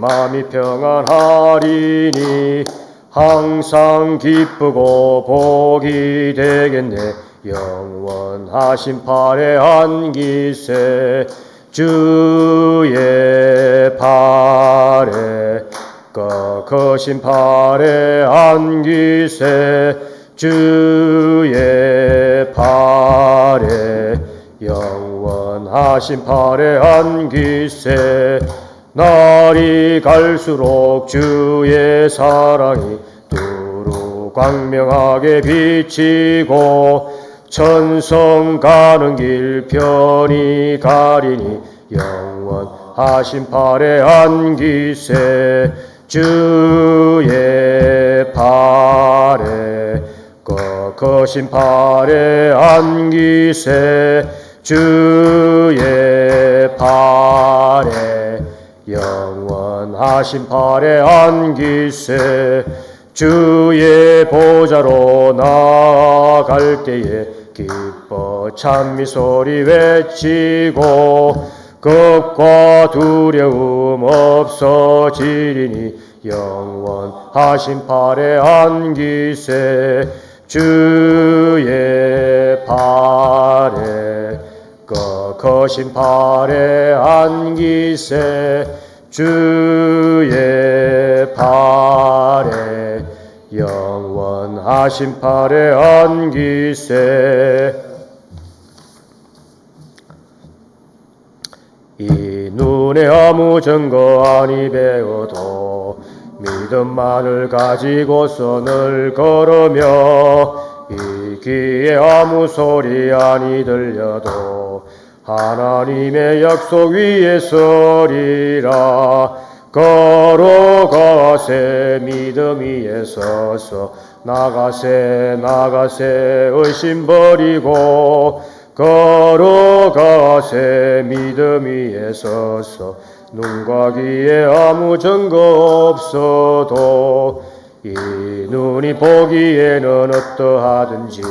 마음이 평안하리니 항상 기쁘고 복이 되겠네. 영원하신 팔에 안기세 주의 팔에 거신 팔에 안기세 주의 팔에 영원하신 팔에 안기세. 날이 갈수록 주의 사랑이 두루 광명하게 비치고 천성 가는 길 편히 가리니 영원하신 팔에 안기세 주의 팔에 거신 팔에 안기세 주의 팔에 영원하신 팔에 안기세. 주의 보좌로 나아갈 때에 기뻐 찬미소리 외치고 겁과 두려움 없어지리니 영원하신 팔에 안기세 주의 팔에 거신 팔에 안기세 주의 팔에 영원하신 팔에 안기세. 이 눈에 아무 증거 아니 배워도 믿음만을 가지고서 늘 걸으며 이 귀에 아무 소리 아니 들려도 하나님의 약속 위에 서리라. 걸어가세 믿음 위에 서서 나가세 의심 버리고 걸어가세 믿음 위에 서서 눈과 귀에 아무 증거 없어도 이 눈이 보기에는 어떠하든지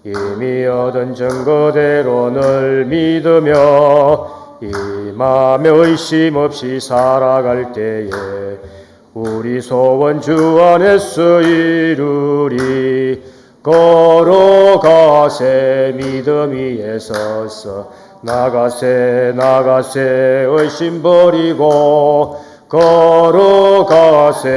이미 얻은 증거대로 늘 믿으며 이 마음에 의심 없이 살아갈 때에 우리 소원 주 안에서 이루리. 걸어가세 믿음 위에 서서 나가세 의심 버리고 걸어가세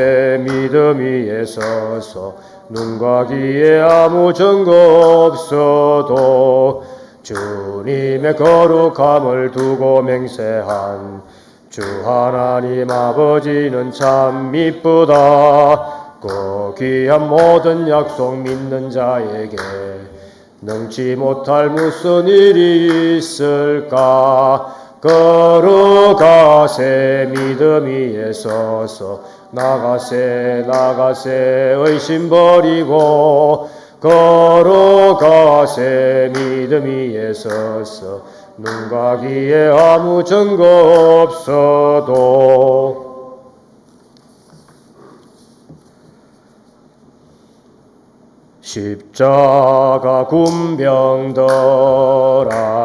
믿음 위에 서서 눈과 귀에 아무 증거 없어도 주님의 거룩함을 두고 맹세한 주 하나님 아버지는 참 미쁘다. 꼭 귀한 모든 약속 믿는 자에게 능치 못할 무슨 일이 있을까. 걸어가세 믿음 위에 서서 나가세 의심 버리고 걸어가세 믿음 위에 서서 눈과 귀에 아무 증거 없어도 십자가 군병들아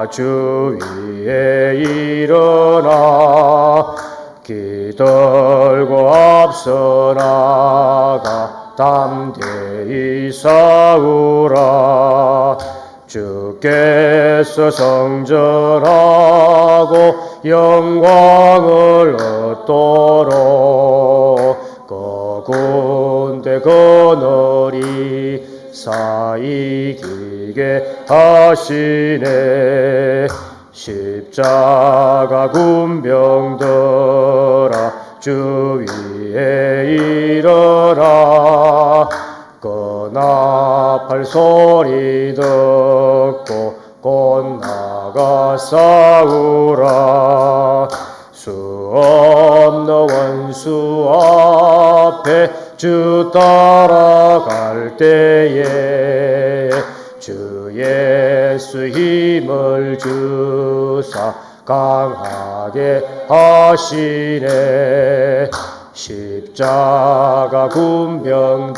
주 위에 일어나 기들고 앞서 나가 담대히 싸우라. 주께서 성전하고 영광을 얻도록 군대 거느리 사이기게 하시네. 십자가 군병들아 주 위에 일어나 나팔 소리 듣고 곧 나가 싸우라. 수 없는 원수 앞에 주 따라갈 때에 주 예수 힘을 주사 강하게 하시네. 십자가 군병들아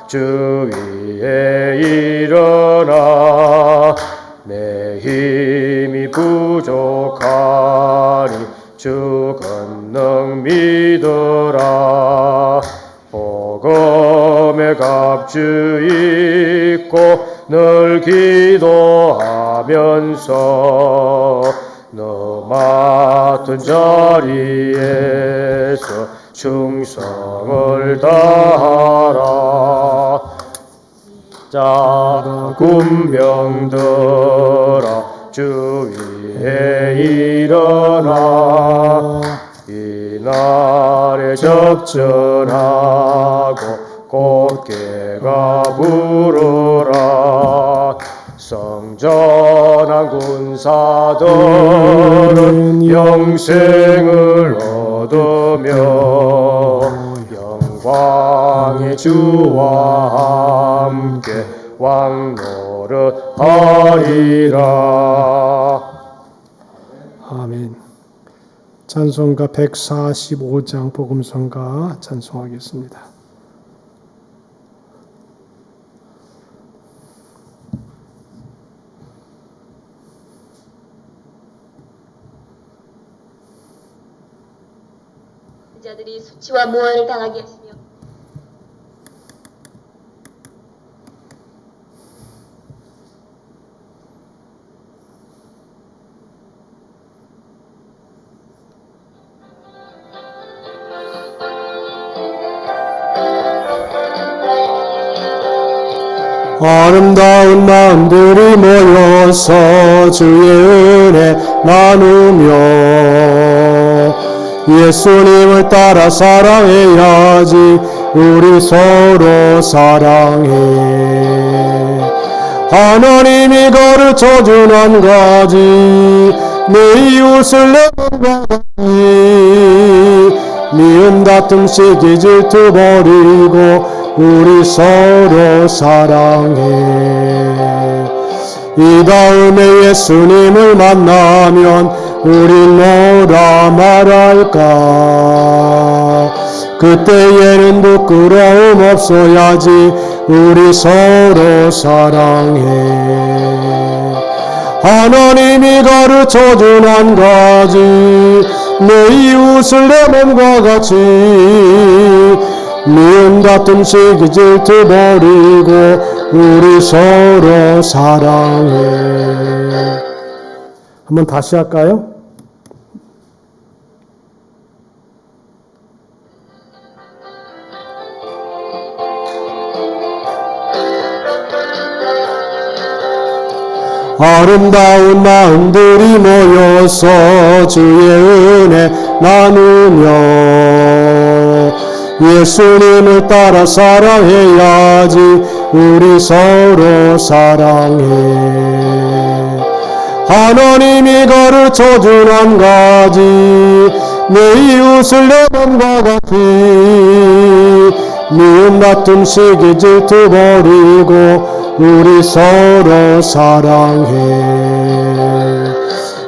주 위에 일어나 내 힘이 부족하니 주 주 권능 믿으라. 복음의 값주 있고 늘 기도하면서 너 맡은 자리에서 충성을 다하라. 자 군병들아 주 위에 일어나 이날에 적절하고 곧게가 부르라. 성전한 군사들은 영생을 얻으며 영광의 주와 함께 왕노릇하리라. 아멘. 찬송가 145장 복음성가 찬송하겠습니다. 자들이 수치와 모함을 당하게 하시며 아름다운 마음들이 모여서 주의 은혜 나누며 예수님을 따라 사랑해야지. 우리 서로 사랑해. 하나님이 가르쳐준 한 가지, 내 이웃을 내 몸과 같이. 미움 다툼 시기 질투 버리고 우리 서로 사랑해. 이 다음에 예수님을 만나면 우린 뭐라 말할까? 그때에는 부끄러움 없어야지. 우리 서로 사랑해. 하나님이 가르쳐준 한 가지, 내 이웃을 내 몸과 같이. 미움 다툼 시기 질투 버리고 우리 서로 사랑해. 한번 다시 할까요? 아름다운 마음들이 모여서 주의 은혜 나누며 예수님을 따라 사랑해야지. 우리 서로 사랑해. 하나님이 가르쳐준 한 가지, 내 이웃을 내 몸과 같이. 미움 다툼 시기 질투 버리고 우리 서로 사랑해.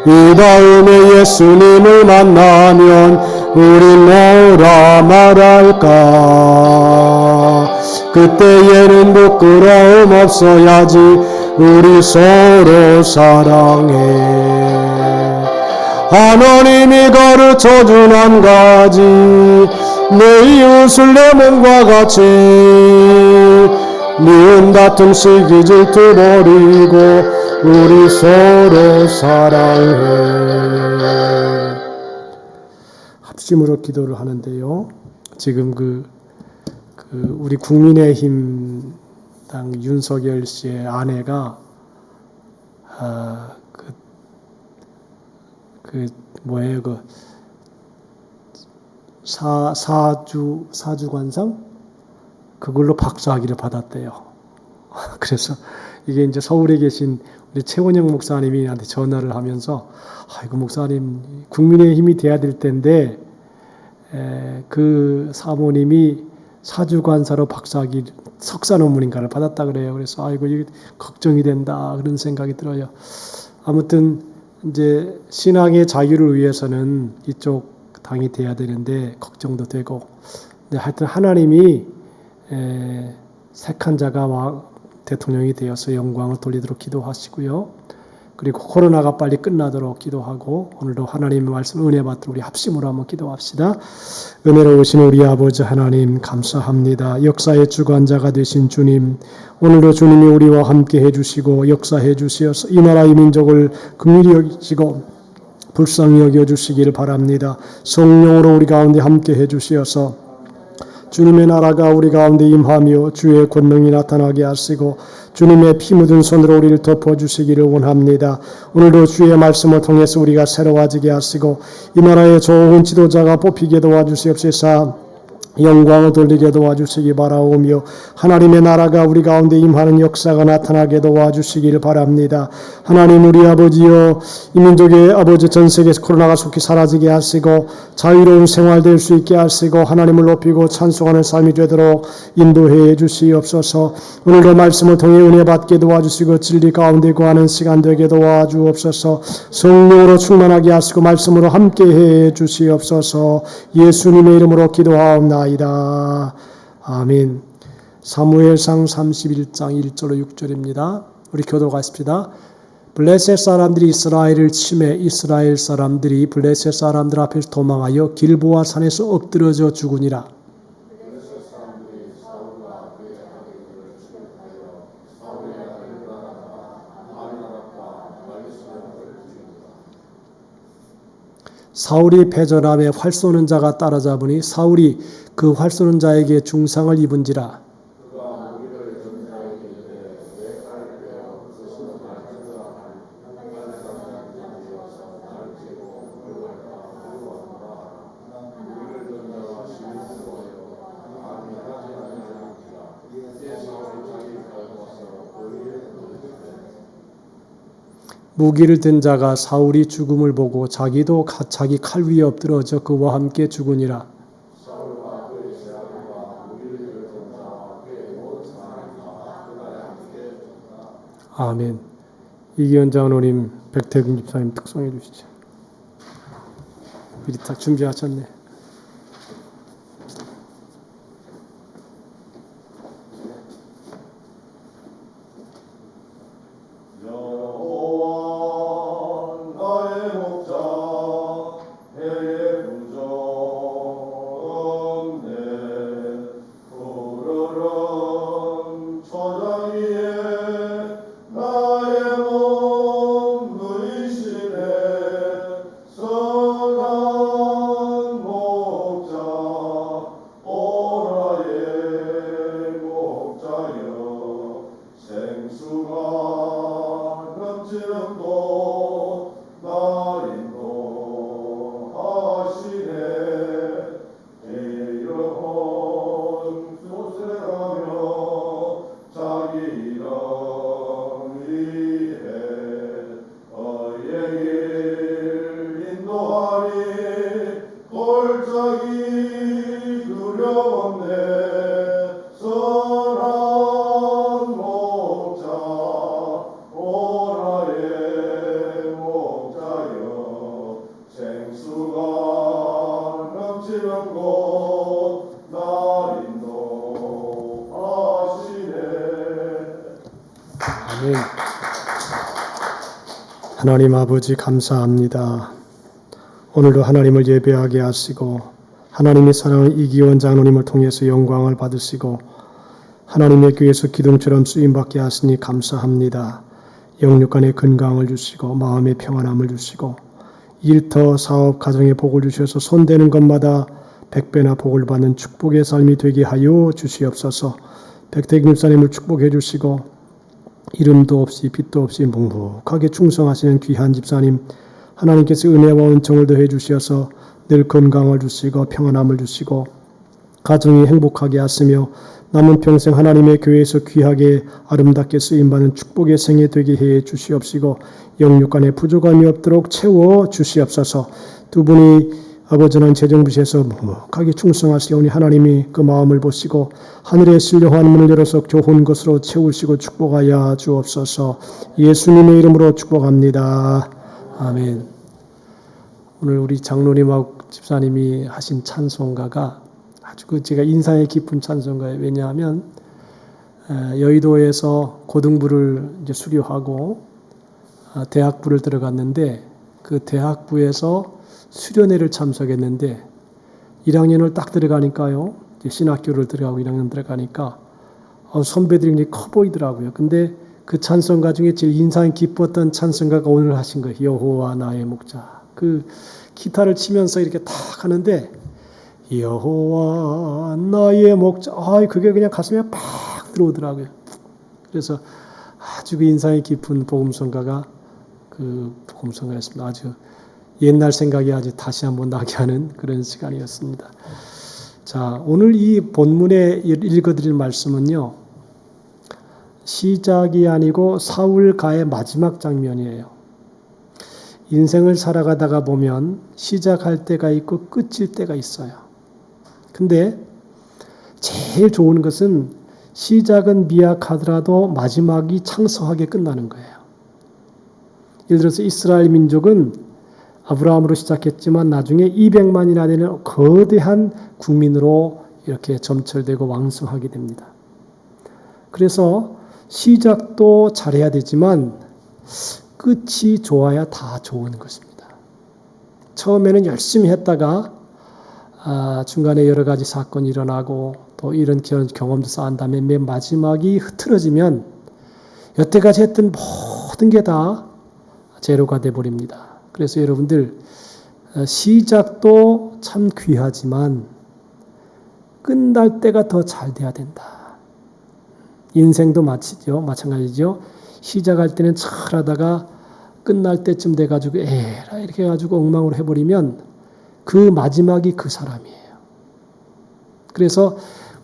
이 다음에 예수님을 만나면 우린 뭐라 말할까? 그때에는 부끄러움 없어야지. 우리 서로 사랑해. 하나님이 가르쳐준 한 가지, 내 이웃을 내 몸과 같이. 미움 다툼 시기 질투 버리고 우리 서로 사랑해. 합심으로 기도를 하는데요. 지금 우리 국민의힘 당 윤석열 씨의 아내가 사주관상 그걸로 박사학위를 받았대요. 그래서 이게 이제 서울에 계신 우리 최원영 목사님이 나한테 전화를 하면서, 아이고 목사님, 국민의힘이 돼야 될 텐데 그 사모님이 사주관사로 박사학위 석사 논문인가를 받았다 그래요. 그래서 아이고 이게 걱정이 된다 그런 생각이 들어요. 아무튼 이제 신앙의 자유를 위해서는 이쪽 당이 돼야 되는데 걱정도 되고, 근데 하여튼 하나님이 택한 자가 대통령이 되어서 영광을 돌리도록 기도하시고요. 그리고 코로나가 빨리 끝나도록 기도하고 오늘도 하나님의 말씀 은혜 받도록 우리 합심으로 한번 기도합시다. 은혜로우신 우리 아버지 하나님 감사합니다. 역사의 주관자가 되신 주님, 오늘도 주님이 우리와 함께 해주시고 역사해 주시어서 이 나라 이 민족을 긍휼히 여기시고 불쌍히 여겨주시기를 바랍니다. 성령으로 우리 가운데 함께 해주시어서 주님의 나라가 우리 가운데 임하며 주의 권능이 나타나게 하시고 주님의 피 묻은 손으로 우리를 덮어주시기를 원합니다. 오늘도 주의 말씀을 통해서 우리가 새로워지게 하시고 이 나라의 좋은 지도자가 뽑히게 도와주시옵소서. 영광을 돌리게 도와주시기 바라오며 하나님의 나라가 우리 가운데 임하는 역사가 나타나게 도와주시기를 바랍니다. 하나님 우리 아버지여, 이 민족의 아버지 전 세계에서 코로나가 속히 사라지게 하시고 자유로운 생활 될 수 있게 하시고 하나님을 높이고 찬송하는 삶이 되도록 인도해 주시옵소서. 오늘도 말씀을 통해 은혜 받게 도와주시고 진리 가운데 거하는 시간 되게 도와주옵소서. 성령으로 충만하게 하시고 말씀으로 함께해 주시옵소서. 예수님의 이름으로 기도하옵나이다. 아멘. 사무엘상 31장 1절로 6절입니다. 우리 교도하십시다. 블레셋 사람들이 이스라엘을 치매 이스라엘 사람들이 블레셋 사람들 앞에서 도망하여 길보아 산에서 엎드러져 죽으니라. 사울이 패전함에 활 쏘는 자가 따라잡으니 사울이 그 활 쏘는 자에게 중상을 입은지라. 무기를 든 자가 사울이 죽음을 보고 자기도 자기 칼 위에 엎드러져 그와 함께 죽으니라. 아멘. 이기현 장로님, 백태근 집사님 특송해 주시죠. 미리 다 준비하셨네. 아멘. 하나님 아버지 감사합니다. 오늘도 하나님을 예배하게 하시고 하나님이 사랑하는 이기원 장로님을 통해서 영광을 받으시고 하나님의 교회에서 기둥처럼 쓰임받게 하시니 감사합니다. 영육간의 건강을 주시고 마음의 평안함을 주시고 일터 사업 가정의 복을 주셔서 손대는 것마다 100배나 복을 받는 축복의 삶이 되게 하여 주시옵소서. 백태기 집사님을 축복해 주시고 이름도 없이 빛도 없이 묵묵하게 충성하시는 귀한 집사님, 하나님께서 은혜와 은총을 더해 주셔서 늘 건강을 주시고 평안함을 주시고 가정이 행복하게 하시며 남은 평생 하나님의 교회에서 귀하게 아름답게 쓰임받는 축복의 생애 되게 해 주시옵시고 영육간에 부족함이 없도록 채워 주시옵소서. 두 분이 아버지는 재정부시에서 묵묵하게 충성하시오니 하나님이 그 마음을 보시고 하늘의 신령한 문을 열어서 좋은 것으로 채우시고 축복하여 주옵소서. 예수님의 이름으로 축복합니다. 아멘. 오늘 우리 장로님하고 집사님이 하신 찬송가가 아주 제가 인상이 깊은 찬송가예요. 왜냐하면 여의도에서 고등부를 이제 수료하고 대학부를 들어갔는데 그 대학부에서 수련회를 참석했는데 1학년을 딱 들어가니까요. 이제 신학교를 들어가고 1학년 들어가니까 선배들이 굉장히 커 보이더라고요. 근데 그 찬송가 중에 제일 인상 깊었던 찬송가가 오늘 하신 거예요. 여호와 나의 목자. 그 기타를 치면서 이렇게 탁 하는데 여호와 나의 목자. 그게 그냥 가슴에 팍 들어오더라고요. 그래서 아주 그 인상이 깊은 복음성가가 그 복음성가였습니다. 아주 옛날 생각이 아주 다시 한번 나게 하는 그런 시간이었습니다. 자, 오늘 이 본문에 읽어드릴 말씀은요. 시작이 아니고 사울가의 마지막 장면이에요. 인생을 살아가다가 보면 시작할 때가 있고 끝일 때가 있어요. 근데 제일 좋은 것은 시작은 미약하더라도 마지막이 창성하게 끝나는 거예요. 예를 들어서 이스라엘 민족은 아브라함으로 시작했지만 나중에 200만이나 되는 거대한 국민으로 이렇게 점철되고 왕성하게 됩니다. 그래서 시작도 잘해야 되지만 끝이 좋아야 다 좋은 것입니다. 처음에는 열심히 했다가 중간에 여러 가지 사건이 일어나고 또 이런 경험도 쌓은 다음에 맨 마지막이 흐트러지면 여태까지 했던 모든 게 다 제로가 돼버립니다. 그래서 여러분들 시작도 참 귀하지만 끝날 때가 더 잘 돼야 된다. 인생도 마찬가지죠. 시작할 때는 잘하다가 끝날 때쯤 돼가지고 에라 이렇게 해가지고 엉망으로 해버리면 그 마지막이 그 사람이에요. 그래서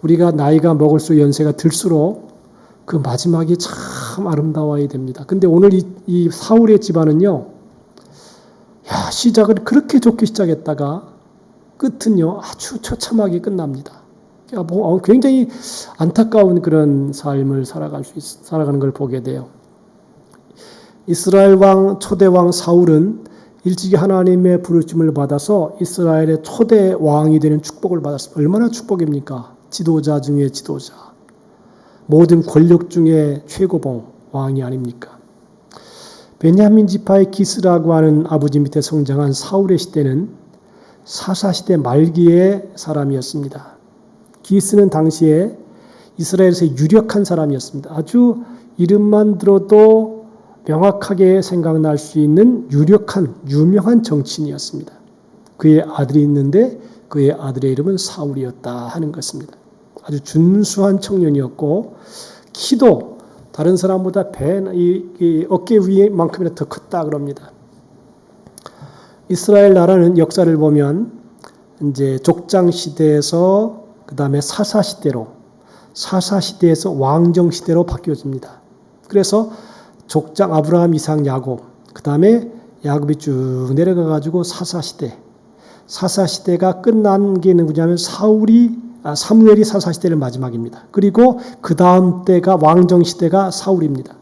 우리가 나이가 먹을수록 연세가 들수록 그 마지막이 참 아름다워야 됩니다. 근데 오늘 이 사울의 집안은요, 시작을 그렇게 좋게 시작했다가 끝은요 아주 처참하게 끝납니다. 굉장히 안타까운 그런 삶을 살아가는 걸 보게 돼요. 이스라엘 왕 초대 왕 사울은 일찍이 하나님의 부르심을 받아서 이스라엘의 초대 왕이 되는 축복을 받았습니다. 얼마나 축복입니까? 지도자 중에 지도자. 모든 권력 중에 최고봉 왕이 아닙니까? 베냐민 지파의 기스라고 하는 아버지 밑에 성장한 사울의 시대는 사사시대 말기의 사람이었습니다. 기스는 당시에 이스라엘에서 유력한 사람이었습니다. 아주 이름만 들어도 명확하게 생각날 수 있는 유명한 정치인이었습니다. 그의 아들이 있는데 그의 아들의 이름은 사울이었다 하는 것입니다. 아주 준수한 청년이었고 키도 다른 사람보다 어깨 위만큼이나 더 컸다 그럽니다. 이스라엘 나라는 역사를 보면 이제 족장 시대에서 그 다음에 사사 시대에서 왕정 시대로 바뀌어집니다. 그래서 족장 아브라함, 이삭, 야곱, 그 다음에 야곱이 쭉 내려가 가지고 사사 시대가 끝난 게 누구냐면 사무엘이 사사 시대를 마지막입니다. 그리고 그 다음 때가 왕정 시대가 사울입니다.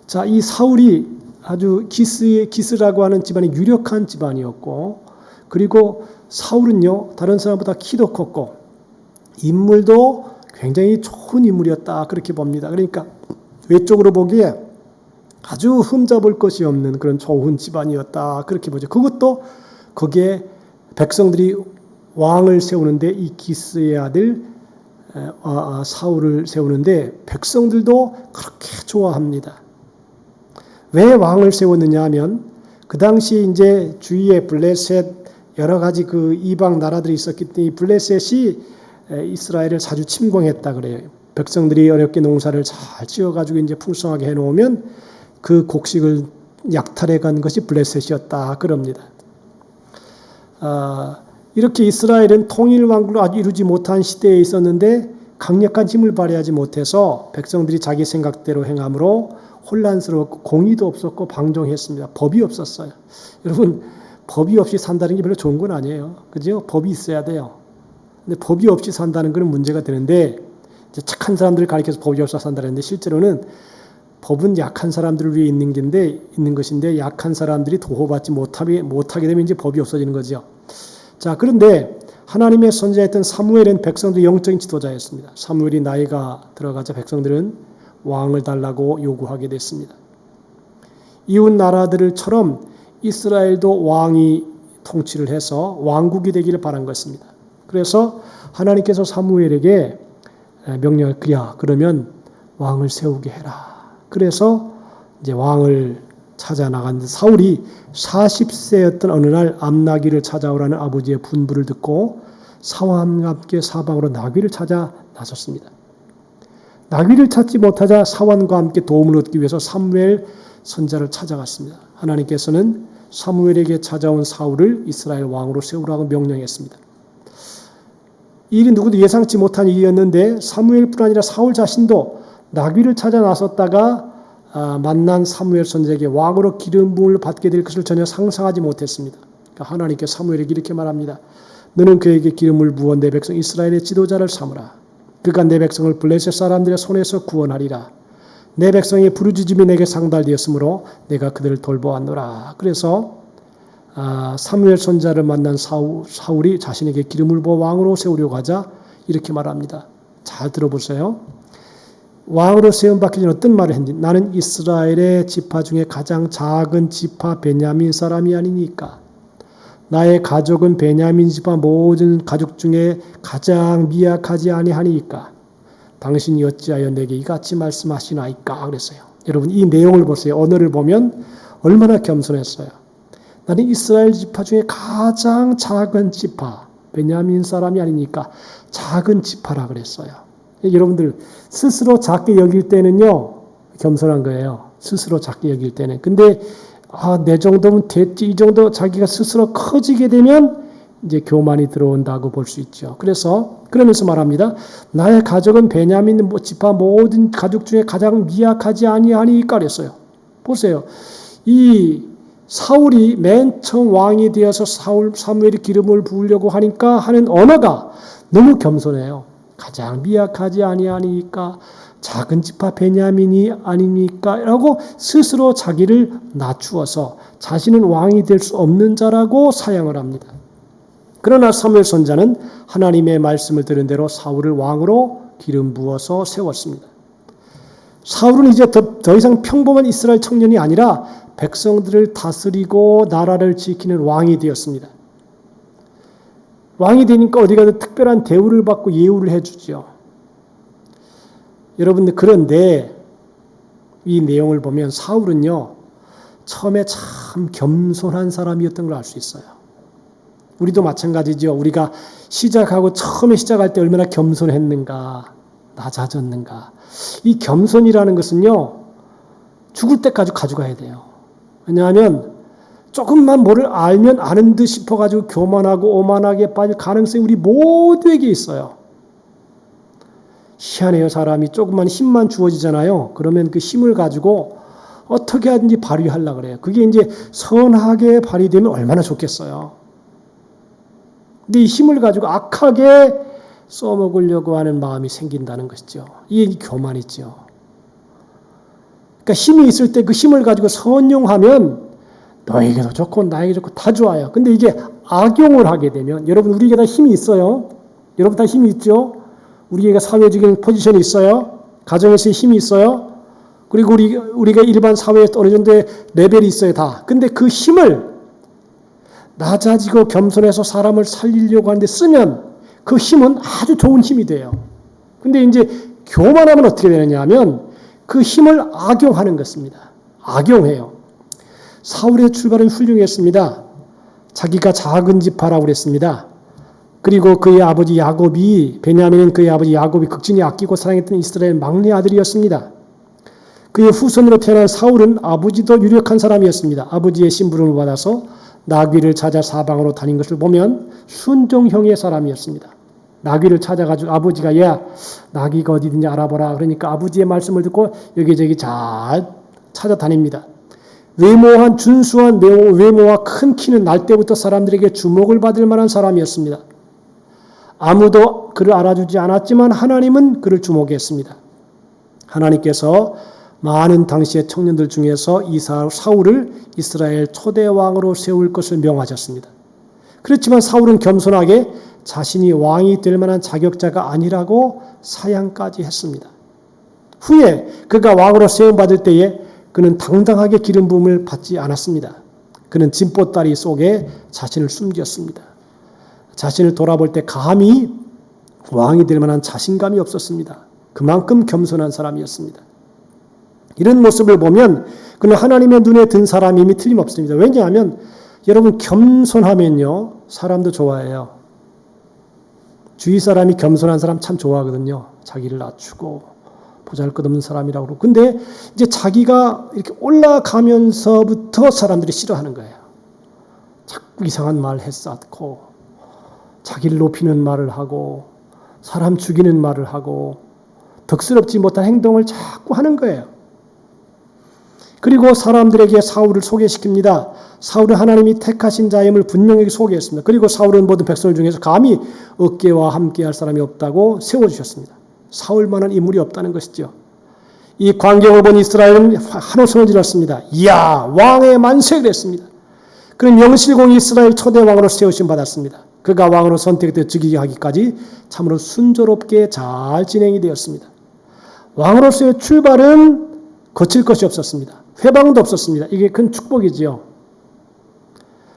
자, 이 사울이 아주 기스라고 하는 집안이 유력한 집안이었고, 그리고 사울은요 다른 사람보다 키도 컸고 인물도 굉장히 좋은 인물이었다 그렇게 봅니다. 그러니까 외적으로 보기에 아주 흠잡을 것이 없는 그런 좋은 집안이었다 그렇게 보죠. 그것도 거기에 백성들이 왕을 세우는데 이 기스의 아들 사울을 세우는데 백성들도 그렇게 좋아합니다. 왜 왕을 세웠느냐 하면 그 당시 이제 주위에 블레셋 여러 가지 그 이방 나라들이 있었기 때문에 이 블레셋이 이스라엘을 자주 침공했다 그래요. 백성들이 어렵게 농사를 잘 지어가지고 이제 풍성하게 해놓으면 그 곡식을 약탈해 간 것이 블레셋이었다 그럽니다. 이렇게 이스라엘은 통일 왕국을 아주 이루지 못한 시대에 있었는데 강력한 힘을 발휘하지 못해서 백성들이 자기 생각대로 행함으로 혼란스러웠고 공의도 없었고 방종했습니다. 법이 없었어요. 여러분 법이 없이 산다는 게 별로 좋은 건 아니에요. 그죠? 법이 있어야 돼요. 근데 법이 없이 산다는 건 문제가 되는데 이제 착한 사람들을 가리켜서 법이 없어 산다는데 실제로는 법은 약한 사람들을 위해 있는 것인데 약한 사람들이 도호받지 못하게 되면 이제 법이 없어지는 거죠. 자, 그런데 하나님의 선지자였던 사무엘은 백성들의 영적인 지도자였습니다. 사무엘이 나이가 들어가자 백성들은 왕을 달라고 요구하게 됐습니다. 이웃 나라들처럼 이스라엘도 왕이 통치를 해서 왕국이 되기를 바란 것입니다. 그래서 하나님께서 사무엘에게 명령을 그러면 왕을 세우게 해라. 그래서 이제 왕을 찾아 나간 사울이 40세였던 어느 날 암나귀를 찾아오라는 아버지의 분부를 듣고 사울과 함께 사방으로 나귀를 찾아 나섰습니다. 나귀를 찾지 못하자 사원과 함께 도움을 얻기 위해서 사무엘 선자를 찾아갔습니다. 하나님께서는 사무엘에게 찾아온 사울을 이스라엘 왕으로 세우라고 명령했습니다. 이 일이 누구도 예상치 못한 일이었는데 사무엘뿐 아니라 사울 자신도 나귀를 찾아 나섰다가 만난 사무엘 선지자에게 왕으로 기름 부음을 받게 될 것을 전혀 상상하지 못했습니다. 그러니까 하나님께 사무엘에게 이렇게 말합니다. 너는 그에게 기름을 부어 내 백성 이스라엘의 지도자를 삼으라. 그가 내 백성을 블레셋 사람들의 손에서 구원하리라. 내 백성의 부르짖음이 내게 상달되었으므로 내가 그들을 돌보았노라. 그래서 사무엘 선지자를 만난 사울이 자신에게 기름을 부어 왕으로 세우려고 하자 이렇게 말합니다. 잘 들어보세요. 왕으로 세움받기 전에 어떤 말을 했는지 나는 이스라엘의 지파 중에 가장 작은 지파 베냐민 사람이 아니니까 나의 가족은 베냐민 지파 모든 가족 중에 가장 미약하지 아니하니까 당신이 어찌하여 내게 이같이 말씀하시나이까 그랬어요. 여러분 이 내용을 보세요. 언어를 보면 얼마나 겸손했어요. 나는 이스라엘 지파 중에 가장 작은 지파 베냐민 사람이 아니니까 작은 지파라 그랬어요. 여러분들 스스로 작게 여길 때는요 겸손한 거예요. 스스로 작게 여길 때는. 근데 내 정도면 됐지 이 정도 자기가 스스로 커지게 되면 이제 교만이 들어온다고 볼 수 있죠. 그러면서 말합니다. 나의 가족은 베냐민 지파 모든 가족 중에 가장 미약하지 아니하니까 그랬어요. 보세요. 이 사울이 맨 처음 왕이 되어서 사무엘이 기름을 부으려고 하니까 하는 언어가 너무 겸손해요. 가장 미약하지 아니하니까 작은 지파 베냐민이 아니니까 라고 스스로 자기를 낮추어서 자신은 왕이 될 수 없는 자라고 사양을 합니다. 그러나 사무엘 선지자는 하나님의 말씀을 들은 대로 사울을 왕으로 기름 부어서 세웠습니다. 사울은 이제 더 이상 평범한 이스라엘 청년이 아니라 백성들을 다스리고 나라를 지키는 왕이 되었습니다. 왕이 되니까 어디 가도 특별한 대우를 받고 예우를 해주죠. 여러분들 그런데 이 내용을 보면 사울은요 처음에 참 겸손한 사람이었던 걸 알 수 있어요. 우리도 마찬가지죠. 우리가 처음에 시작할 때 얼마나 겸손했는가, 낮아졌는가. 이 겸손이라는 것은요 죽을 때까지 가져가야 돼요. 왜냐하면 조금만 뭐를 알면 아는 듯 싶어가지고 교만하고 오만하게 빠질 가능성이 우리 모두에게 있어요. 희한해요. 사람이 조금만 힘만 주어지잖아요. 그러면 그 힘을 가지고 어떻게 하든지 발휘하려고 그래요. 그게 이제 선하게 발휘되면 얼마나 좋겠어요. 근데 이 힘을 가지고 악하게 써먹으려고 하는 마음이 생긴다는 것이죠. 이게 교만이죠. 그러니까 힘이 있을 때 그 힘을 가지고 선용하면 너에게도 좋고 나에게 좋고 다 좋아요. 근데 이게 악용을 하게 되면 여러분 우리에게 다 힘이 있어요. 여러분 다 힘이 있죠. 우리에게 사회적인 포지션이 있어요. 가정에서의 힘이 있어요. 그리고 우리가 일반 사회에 어느 정도의 레벨이 있어요. 다. 근데 그 힘을 낮아지고 겸손해서 사람을 살리려고 하는데 쓰면 그 힘은 아주 좋은 힘이 돼요. 근데 이제 교만하면 어떻게 되느냐 하면 그 힘을 악용하는 것입니다. 악용해요. 사울의 출발은 훌륭했습니다. 자기가 작은 지파라고 그랬습니다. 그리고 그의 아버지 야곱이 베냐민은 그의 아버지 야곱이 극진히 아끼고 사랑했던 이스라엘 막내 아들이었습니다. 그의 후손으로 태어난 사울은 아버지도 유력한 사람이었습니다. 아버지의 심부름을 받아서 나귀를 찾아 사방으로 다닌 것을 보면 순종형의 사람이었습니다. 나귀를 찾아가지고 아버지가 야 나귀가 어디 있는지 알아보라. 그러니까 아버지의 말씀을 듣고 여기저기 잘 찾아다닙니다. 외모한 준수한 외모와 큰 키는 날 때부터 사람들에게 주목을 받을 만한 사람이었습니다. 아무도 그를 알아주지 않았지만 하나님은 그를 주목했습니다. 하나님께서 많은 당시의 청년들 중에서 이 사울을 이스라엘 초대 왕으로 세울 것을 명하셨습니다. 그렇지만 사울은 겸손하게 자신이 왕이 될 만한 자격자가 아니라고 사양까지 했습니다. 후에 그가 왕으로 세움받을 때에 그는 당당하게 기름 부음을 받지 않았습니다. 그는 진보다리 속에 자신을 숨겼습니다. 자신을 돌아볼 때 감히 왕이 될 만한 자신감이 없었습니다. 그만큼 겸손한 사람이었습니다. 이런 모습을 보면 그는 하나님의 눈에 든 사람임이 틀림없습니다. 왜냐하면 여러분 겸손하면요 사람도 좋아해요. 주위 사람이 겸손한 사람 참 좋아하거든요. 자기를 낮추고 보잘것없는 사람이라고 그러고. 근데 이제 자기가 이렇게 올라가면서부터 사람들이 싫어하는 거예요. 자꾸 이상한 말 해쌓고 자기를 높이는 말을 하고 사람 죽이는 말을 하고 덕스럽지 못한 행동을 자꾸 하는 거예요. 그리고 사람들에게 사울을 소개시킵니다. 사울은 하나님이 택하신 자임을 분명히 소개했습니다. 그리고 사울은 모든 백성들 중에서 감히 어깨와 함께할 사람이 없다고 세워주셨습니다. 사울만한 인물이 없다는 것이죠. 이 광경을 본 이스라엘은 한호성을 질렀습니다. 이야 왕의 만세 그랬습니다. 그는 영실공 이스라엘 초대 왕으로 세우심 받았습니다. 그가 왕으로 선택되어 즉위하기까지 참으로 순조롭게 잘 진행이 되었습니다. 왕으로서의 출발은 거칠 것이 없었습니다. 회방도 없었습니다. 이게 큰 축복이지요.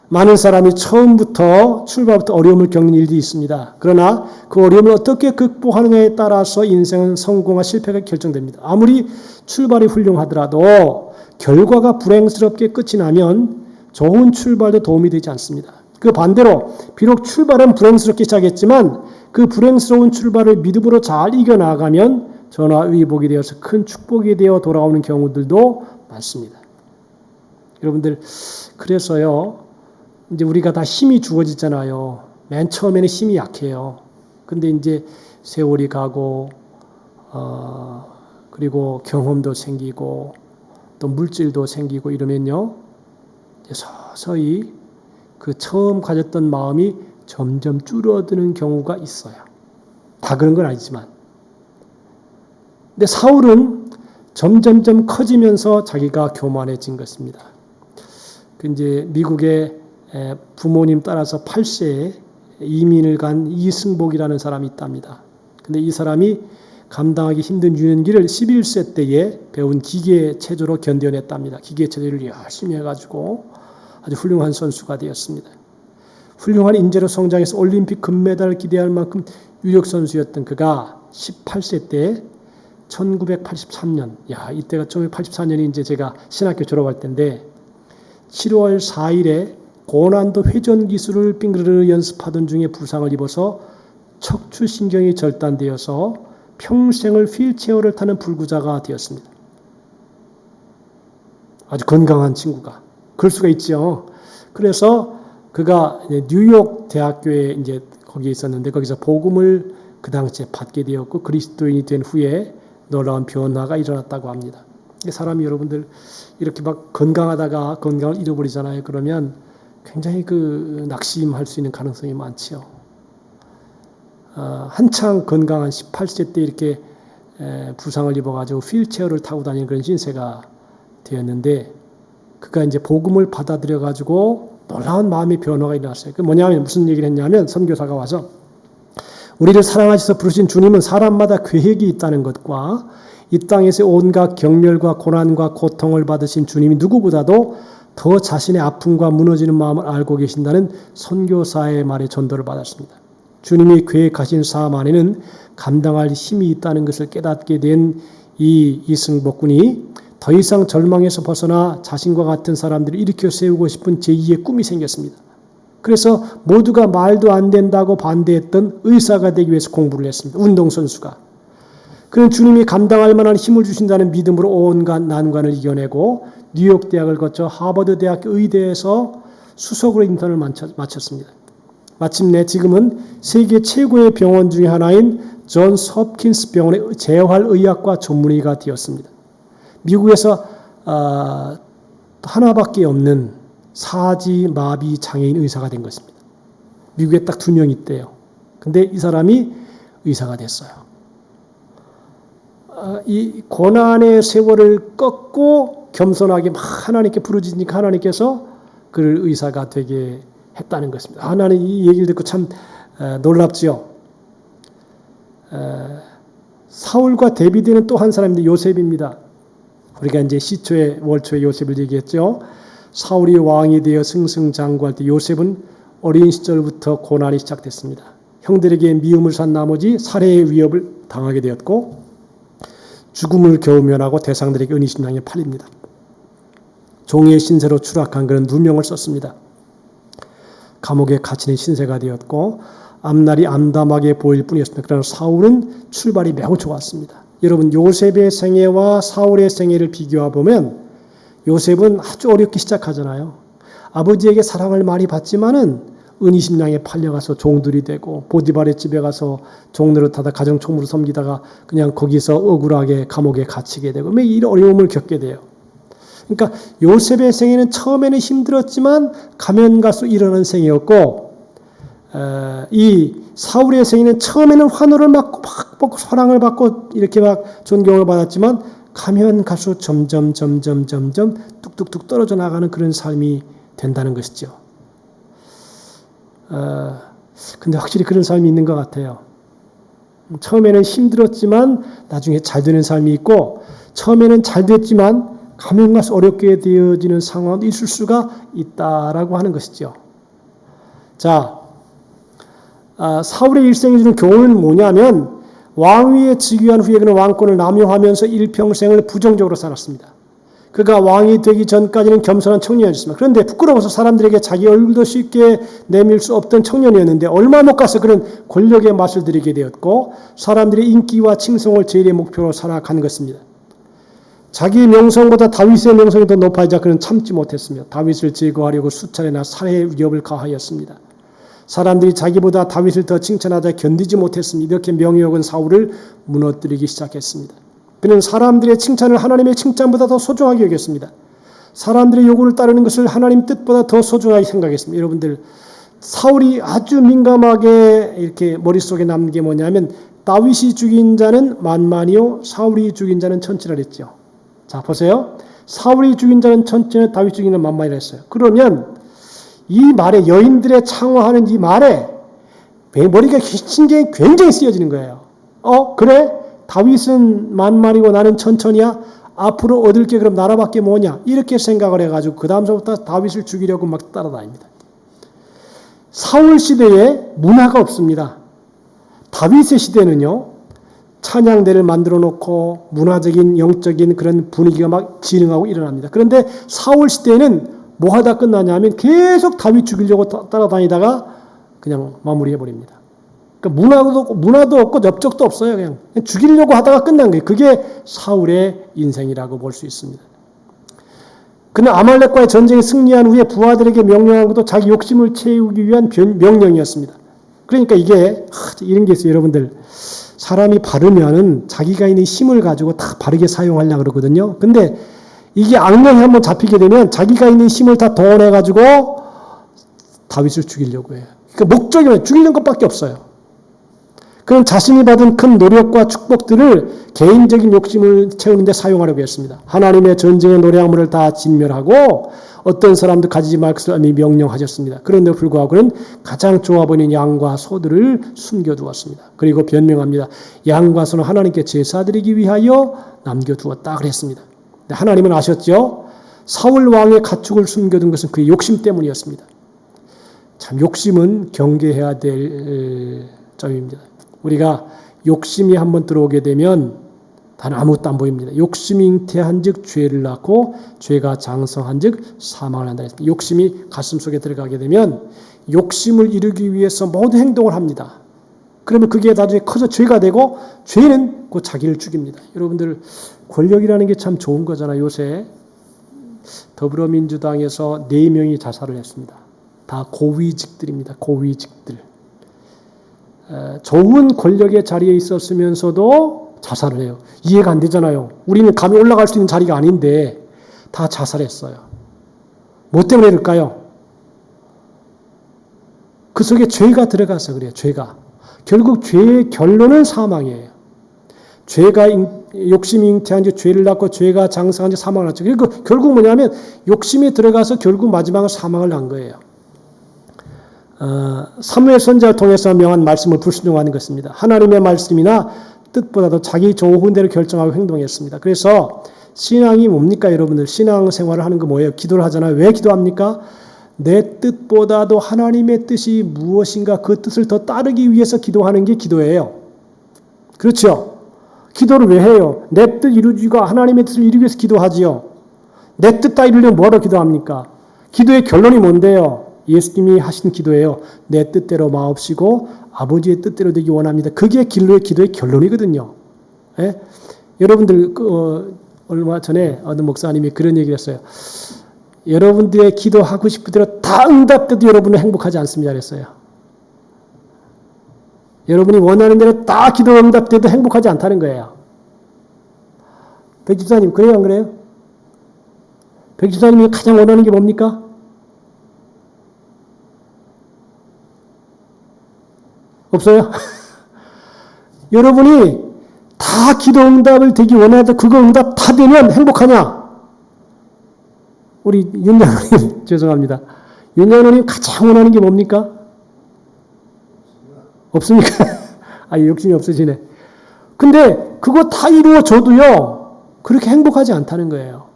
많은 사람이 출발부터 어려움을 겪는 일이 있습니다. 그러나 그 어려움을 어떻게 극복하느냐에 따라서 인생은 성공과 실패가 결정됩니다. 아무리 출발이 훌륭하더라도 결과가 불행스럽게 끝이 나면 좋은 출발도 도움이 되지 않습니다. 그 반대로 비록 출발은 불행스럽게 시작했지만 그 불행스러운 출발을 믿음으로 잘 이겨나가면 전화위복이 되어서 큰 축복이 되어 돌아오는 경우들도 많습니다. 여러분들 그래서요 이제 우리가 다 힘이 주어지잖아요. 맨 처음에는 힘이 약해요. 근데 이제 세월이 가고 그리고 경험도 생기고 또 물질도 생기고 이러면요 서서히 그 처음 가졌던 마음이 점점 줄어드는 경우가 있어요. 다 그런 건 아니지만. 근데 사울은 점점점 커지면서 자기가 교만해진 것입니다. 그 이제 미국에 부모님 따라서 8세에 이민을 간 이승복이라는 사람이 있답니다. 근데 이 사람이 감당하기 힘든 유년기를 11세 때에 배운 기계 체조로 견뎌냈답니다. 기계 체조를 열심히 해가지고 아주 훌륭한 선수가 되었습니다. 훌륭한 인재로 성장해서 올림픽 금메달을 기대할 만큼 유력 선수였던 그가 18세 때 1983년, 이때가 1984년이 이제 제가 신학교 졸업할 때인데 7월 4일에 고난도 회전 기술을 빙그르르 연습하던 중에 부상을 입어서 척추신경이 절단되어서 평생을 휠체어를 타는 불구자가 되었습니다. 아주 건강한 친구가. 그럴 수가 있죠. 그래서 그가 뉴욕 대학교에 이제 거기에 있었는데 거기서 복음을 그 당시에 받게 되었고 그리스도인이 된 후에 놀라운 변화가 일어났다고 합니다. 사람이 여러분들 이렇게 막 건강하다가 건강을 잃어버리잖아요. 그러면 굉장히 그 낙심할 수 있는 가능성이 많지요. 한창 건강한 18세 때 이렇게 부상을 입어가지고 휠체어를 타고 다니는 그런 신세가 되었는데 그가 이제 복음을 받아들여가지고 놀라운 마음의 변화가 일어났어요. 그 뭐냐면 무슨 얘기를 했냐면 선교사가 와서 우리를 사랑하셔서 부르신 주님은 사람마다 계획이 있다는 것과 이 땅에서 온갖 경멸과 고난과 고통을 받으신 주님이 누구보다도 더 자신의 아픔과 무너지는 마음을 알고 계신다는 선교사의 말에 전도를 받았습니다. 주님이 계획하신 삶 안에는 감당할 힘이 있다는 것을 깨닫게 된 이 이승복 군이 더 이상 절망에서 벗어나 자신과 같은 사람들을 일으켜 세우고 싶은 제2의 꿈이 생겼습니다. 그래서 모두가 말도 안 된다고 반대했던 의사가 되기 위해서 공부를 했습니다. 운동선수가. 그는 주님이 감당할 만한 힘을 주신다는 믿음으로 온갖 난관을 이겨내고 뉴욕 대학을 거쳐 하버드 대학교 의대에서 수석으로 인턴을 마쳤습니다. 마침내 지금은 세계 최고의 병원 중에 하나인 존스 홉킨스 병원의 재활의학과 전문의가 되었습니다. 미국에서 하나밖에 없는 사지 마비 장애인 의사가 된 것입니다. 미국에 딱 2명 있대요. 근데 이 사람이 의사가 됐어요. 이 고난의 세월을 꺾고 겸손하게 막 하나님께 부르짖으니까 하나님께서 그를 의사가 되게 했다는 것입니다. 나는 이 얘기를 듣고 참 놀랍지요. 사울과 대비되는 또 한 사람인데 요셉입니다. 우리가 이제 시초에 월초에 요셉을 얘기했죠. 사울이 왕이 되어 승승장구할 때 요셉은 어린 시절부터 고난이 시작됐습니다. 형들에게 미움을 산 나머지 살해의 위협을 당하게 되었고 죽음을 겨우 면하고 대상들에게 은희심장에 팔립니다. 종의 신세로 추락한 그는 누명을 썼습니다. 감옥에 갇히는 신세가 되었고 앞날이 암담하게 보일 뿐이었습니다. 그러나 사울은 출발이 매우 좋았습니다. 여러분 요셉의 생애와 사울의 생애를 비교해 보면 요셉은 아주 어렵게 시작하잖아요. 아버지에게 사랑을 많이 받지만은 은희심량에 팔려가서 종들이 되고 보디발의 집에 가서 종 노릇하다 가정 총무로 섬기다가 그냥 거기서 억울하게 감옥에 갇히게 되고 이런 어려움을 겪게 돼요. 그러니까 요셉의 생애는 처음에는 힘들었지만 가면 갈수록 일어나는 생애였고 이 사울의 생애는 처음에는 환호를 받고 막 사랑을 받고 이렇게 막 존경을 받았지만 가면 갈수록 점점 뚝뚝뚝 떨어져 나가는 그런 삶이 된다는 것이죠. 근데 확실히 그런 삶이 있는 것 같아요. 처음에는 힘들었지만 나중에 잘 되는 삶이 있고 처음에는 잘 됐지만 가면 갈수록 어렵게 되어지는 상황도 있을 수가 있다라고 하는 것이죠. 자, 사울의 일생이 주는 교훈은 뭐냐면 왕위에 즉위한 후에 그는 왕권을 남용하면서 일평생을 부정적으로 살았습니다. 그가 왕이 되기 전까지는 겸손한 청년이었습니다. 그런데 부끄러워서 사람들에게 자기 얼굴도 쉽게 내밀 수 없던 청년이었는데 얼마 못 가서 그는 권력의 맛을 들이게 되었고 사람들의 인기와 칭송을 제일의 목표로 살아간 것입니다. 자기 명성보다 다윗의 명성이 더 높아지자 그는 참지 못했습니다. 다윗을 제거하려고 수차례나 살해의 위협을 가하였습니다. 사람들이 자기보다 다윗을 더 칭찬하자 견디지 못했습니다. 이렇게 명예욕은 사울을 무너뜨리기 시작했습니다. 그는 사람들의 칭찬을 하나님의 칭찬보다 더 소중하게 여겼습니다. 사람들의 요구를 따르는 것을 하나님 뜻보다 더 소중하게 생각했습니다. 여러분들 사울이 아주 민감하게 이렇게 머릿속에 남는 게 뭐냐면 다윗이 죽인 자는 만만이요 사울이 죽인 자는 천치라 그랬죠. 자 보세요. 사울이 죽인 자는 천치요 다윗 죽인 자는 만만이라 했어요. 그러면 이 말에 여인들의 창화하는 이 말에 머리가 신경이 굉장히 쓰여지는 거예요. 그래? 다윗은 만만이고 나는 천천이야? 앞으로 얻을 게 그럼 나라밖에 뭐냐? 이렇게 생각을 해가지고 그 다음서부터 다윗을 죽이려고 막 따라다닙니다. 사울 시대에 문화가 없습니다. 다윗의 시대는요. 찬양대를 만들어 놓고 문화적인 영적인 그런 분위기가 막 진흥하고 일어납니다. 그런데 사울 시대에는 뭐 하다 끝나냐면 계속 다윗 죽이려고 따라다니다가 그냥 마무리해버립니다. 그러니까 문화도 없고 엽적도 없어요. 그냥 죽이려고 하다가 끝난 거예요. 그게 사울의 인생이라고 볼 수 있습니다. 그는 아말렉과의 전쟁에 승리한 후에 부하들에게 명령한 것도 자기 욕심을 채우기 위한 명령이었습니다. 그러니까 이게 이런 게 있어요. 여러분들 사람이 바르면은 자기가 있는 힘을 가지고 다 바르게 사용하려고 그러거든요. 근데 이게 악령이 한번 잡히게 되면 자기가 있는 힘을 다 동원해가지고 다윗을 죽이려고 해요. 그러니까 목적이 죽이는 것밖에 없어요. 그는 자신이 받은 큰 노력과 축복들을 개인적인 욕심을 채우는 데 사용하려고 했습니다. 하나님의 전쟁의 노래함을 다 진멸하고 어떤 사람도 가지지 말 것을 명령하셨습니다. 그런데 불구하고 그는 가장 좋아 보이는 양과 소들을 숨겨두었습니다. 그리고 변명합니다. 양과 소는 하나님께 제사드리기 위하여 남겨두었다 그랬습니다. 하나님은 아셨죠? 사울 왕의 가축을 숨겨둔 것은 그의 욕심 때문이었습니다. 참 욕심은 경계해야 될 점입니다. 우리가 욕심이 한번 들어오게 되면 단 아무것도 안 보입니다. 욕심이 잉태한 즉 죄를 낳고 죄가 장성한 즉 사망을 한다. 욕심이 가슴속에 들어가게 되면 욕심을 이루기 위해서 모든 행동을 합니다. 그러면 그게 나중에 커서 죄가 되고 죄는 곧 자기를 죽입니다. 여러분들 권력이라는 게 참 좋은 거잖아요. 요새 더불어민주당에서 4명이 자살을 했습니다. 다 고위직들입니다. 고위직들. 좋은 권력의 자리에 있었으면서도 자살을 해요. 이해가 안 되잖아요. 우리는 감히 올라갈 수 있는 자리가 아닌데 다 자살했어요. 뭐 때문에 그럴까요? 그 속에 죄가 들어가서 그래요. 죄가. 결국 죄의 결론은 사망이에요. 죄가 욕심이 잉태한 지 죄를 낳고 죄가 장성한 지 사망을 낳죠. 그리고 결국 뭐냐면 욕심이 들어가서 결국 마지막은 사망을 난 거예요. 사무엘 선지자를 통해서 명한 말씀을 불순종하는 것입니다. 하나님의 말씀이나 뜻보다도 자기 좋은 대로 결정하고 행동했습니다. 그래서 신앙이 뭡니까 여러분들? 신앙 생활을 하는 거 뭐예요? 기도를 하잖아요. 왜 기도합니까? 내 뜻보다도 하나님의 뜻이 무엇인가 그 뜻을 더 따르기 위해서 기도하는 게 기도예요. 그렇죠? 기도를 왜 해요? 내 뜻 이루기가 하나님의 뜻을 이루기 위해서 기도하지요. 내 뜻 다 이루려면 뭐로 기도합니까? 기도의 결론이 뭔데요? 예수님이 하신 기도예요. 내 뜻대로 마옵시고 아버지의 뜻대로 되기 원합니다. 그게 기도의 결론이거든요. 예? 여러분들 얼마 전에 어느 목사님이 그런 얘기를 했어요. 여러분들의 기도하고 싶은 대로 다 응답돼도 여러분은 행복하지 않습니다. 그랬어요. 여러분이 원하는 대로 다 기도 응답돼도 행복하지 않다는 거예요. 백집사님 그래요 안 그래요? 백집사님이 가장 원하는 게 뭡니까? 없어요? 여러분이 다 기도 응답을 되기 원하다 그거 응답 다 되면 행복하냐? 우리 윤장로님 죄송합니다. 윤장로님 가장 원하는 게 뭡니까? 없습니까? 아 욕심이 없으시네. 근데 그거 다 이루어져도요 그렇게 행복하지 않다는 거예요.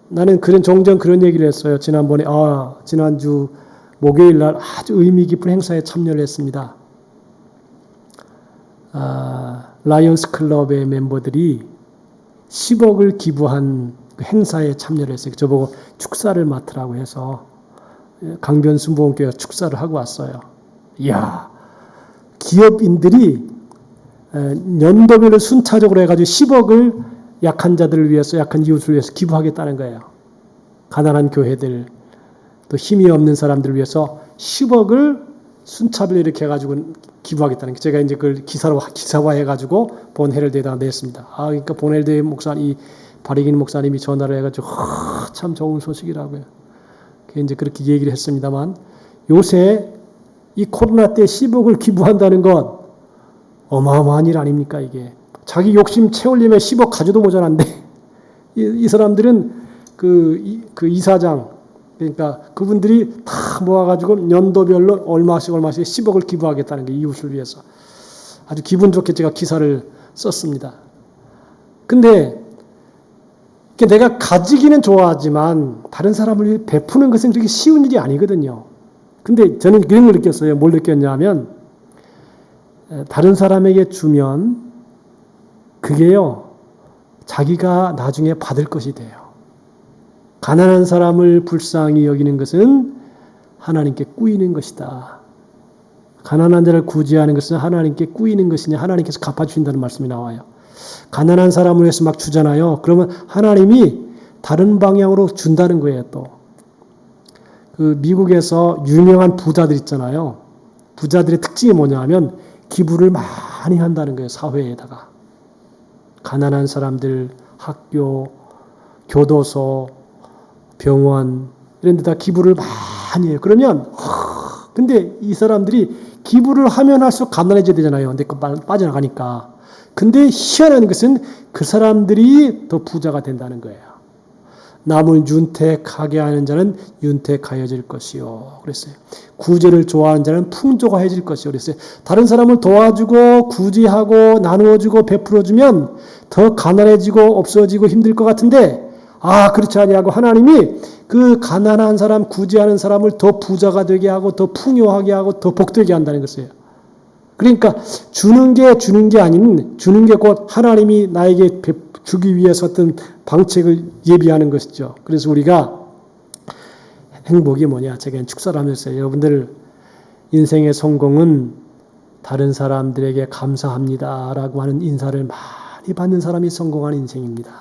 나는 종종 그런 얘기를 했어요. 지난주 목요일 날 아주 의미 깊은 행사에 참여를 했습니다. 라이언스 클럽의 멤버들이 10억을 기부한 그 행사에 참여를 했어요. 저보고 축사를 맡으라고 해서 강변 순복음교회가 축사를 하고 왔어요. 이야, 기업인들이 연도별로 순차적으로 해가지고 10억을 약한 자들을 위해서, 약한 이웃을 위해서 기부하겠다는 거예요. 가난한 교회들, 또 힘이 없는 사람들을 위해서 10억을 순차별로 이렇게 해가지고 기부하겠다는 게 제가 이제 그걸 기사화해가지고 본헤럴드에다가 냈습니다. 그러니까 본헤럴드 목사님, 바리긴 목사님이 전화를 해가지고 참 좋은 소식이라고요. 이제 그렇게 얘기를 했습니다만 요새 이 코로나 때 10억을 기부한다는 건 어마어마한 일 아닙니까 이게. 자기 욕심 채우려면 10억 가져도 모자란데 이 사람들은 그 이사장 그러니까 그분들이 다 모아가지고 연도별로 얼마씩 10억을 기부하겠다는 게 이웃을 위해서. 아주 기분 좋게 제가 기사를 썼습니다. 근데 내가 가지기는 좋아하지만 다른 사람을 위해 베푸는 것은 그렇게 쉬운 일이 아니거든요. 근데 저는 그런 걸 느꼈어요. 뭘 느꼈냐면 다른 사람에게 주면 그게요 자기가 나중에 받을 것이 돼요. 가난한 사람을 불쌍히 여기는 것은 하나님께 꾸이는 것이다. 가난한 자를 구제하는 것은 하나님께 꾸이는 것이냐 하나님께서 갚아주신다는 말씀이 나와요. 가난한 사람을 위해서 막 주잖아요. 그러면 하나님이 다른 방향으로 준다는 거예요. 또 그 미국에서 유명한 부자들 있잖아요. 부자들의 특징이 뭐냐면 기부를 많이 한다는 거예요. 사회에다가. 가난한 사람들, 학교, 교도소, 병원 이런 데다 기부를 많이 해요. 그러면 근데 이 사람들이 기부를 하면 할수록 가난해져야 되잖아요. 근데 빠져나가니까. 근데 희한한 것은 그 사람들이 더 부자가 된다는 거예요. 남을 윤택하게 하는 자는 윤택하여질 것이요. 그랬어요. 구제를 좋아하는 자는 풍족하여질 것이요. 그랬어요. 다른 사람을 도와주고 구제하고 나누어주고 베풀어주면 더 가난해지고 없어지고 힘들 것 같은데 그렇지 아니하고 하나님이 그 가난한 사람, 구제하는 사람을 더 부자가 되게 하고 더 풍요하게 하고 더 복되게 한다는 것이에요. 그러니까 주는 게 아닌 주는 게 곧 하나님이 나에게 주기 위해서 어떤 방책을 예비하는 것이죠. 그래서 우리가 행복이 뭐냐? 제가 축사를 하면서 여러분들 인생의 성공은 다른 사람들에게 감사합니다라고 하는 인사를 많이 받는 사람이 성공한 인생입니다.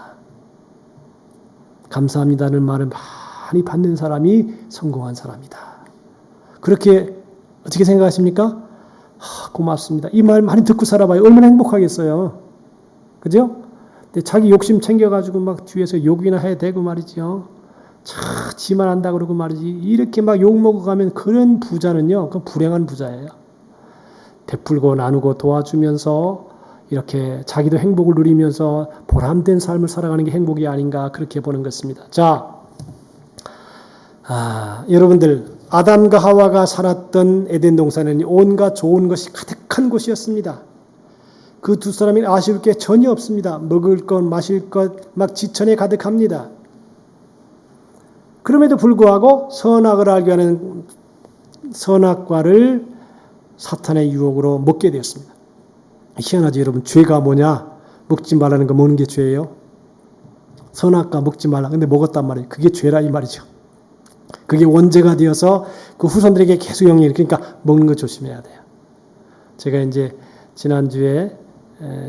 감사합니다는 말을 많이 받는 사람이 성공한 사람이다. 그렇게 어떻게 생각하십니까? 고맙습니다. 이 말 많이 듣고 살아봐요. 얼마나 행복하겠어요. 그죠? 근데 자기 욕심 챙겨가지고 막 뒤에서 욕이나 해대고 말이죠. 지만 한다 그러고 말이지. 이렇게 막 욕 먹어가면 그런 부자는요. 그건 불행한 부자예요. 베풀고 나누고 도와주면서 이렇게 자기도 행복을 누리면서 보람된 삶을 살아가는 게 행복이 아닌가 그렇게 보는 것입니다. 자, 여러분들 아담과 하와가 살았던 에덴 동산은 온갖 좋은 것이 가득한 곳이었습니다. 그 두 사람이 아쉬울 게 전혀 없습니다. 먹을 것, 마실 것, 막 지천에 가득합니다. 그럼에도 불구하고 선악을 알게 하는 선악과를 사탄의 유혹으로 먹게 되었습니다. 희한하죠, 여러분. 죄가 뭐냐? 먹지 말라는 거 먹는 게 죄예요. 선악과 먹지 말라. 근데 먹었단 말이에요. 그게 죄라 이 말이죠. 그게 원죄가 되어서 그 후손들에게 계속 영향이, 그러니까 먹는 거 조심해야 돼요. 제가 이제 지난주에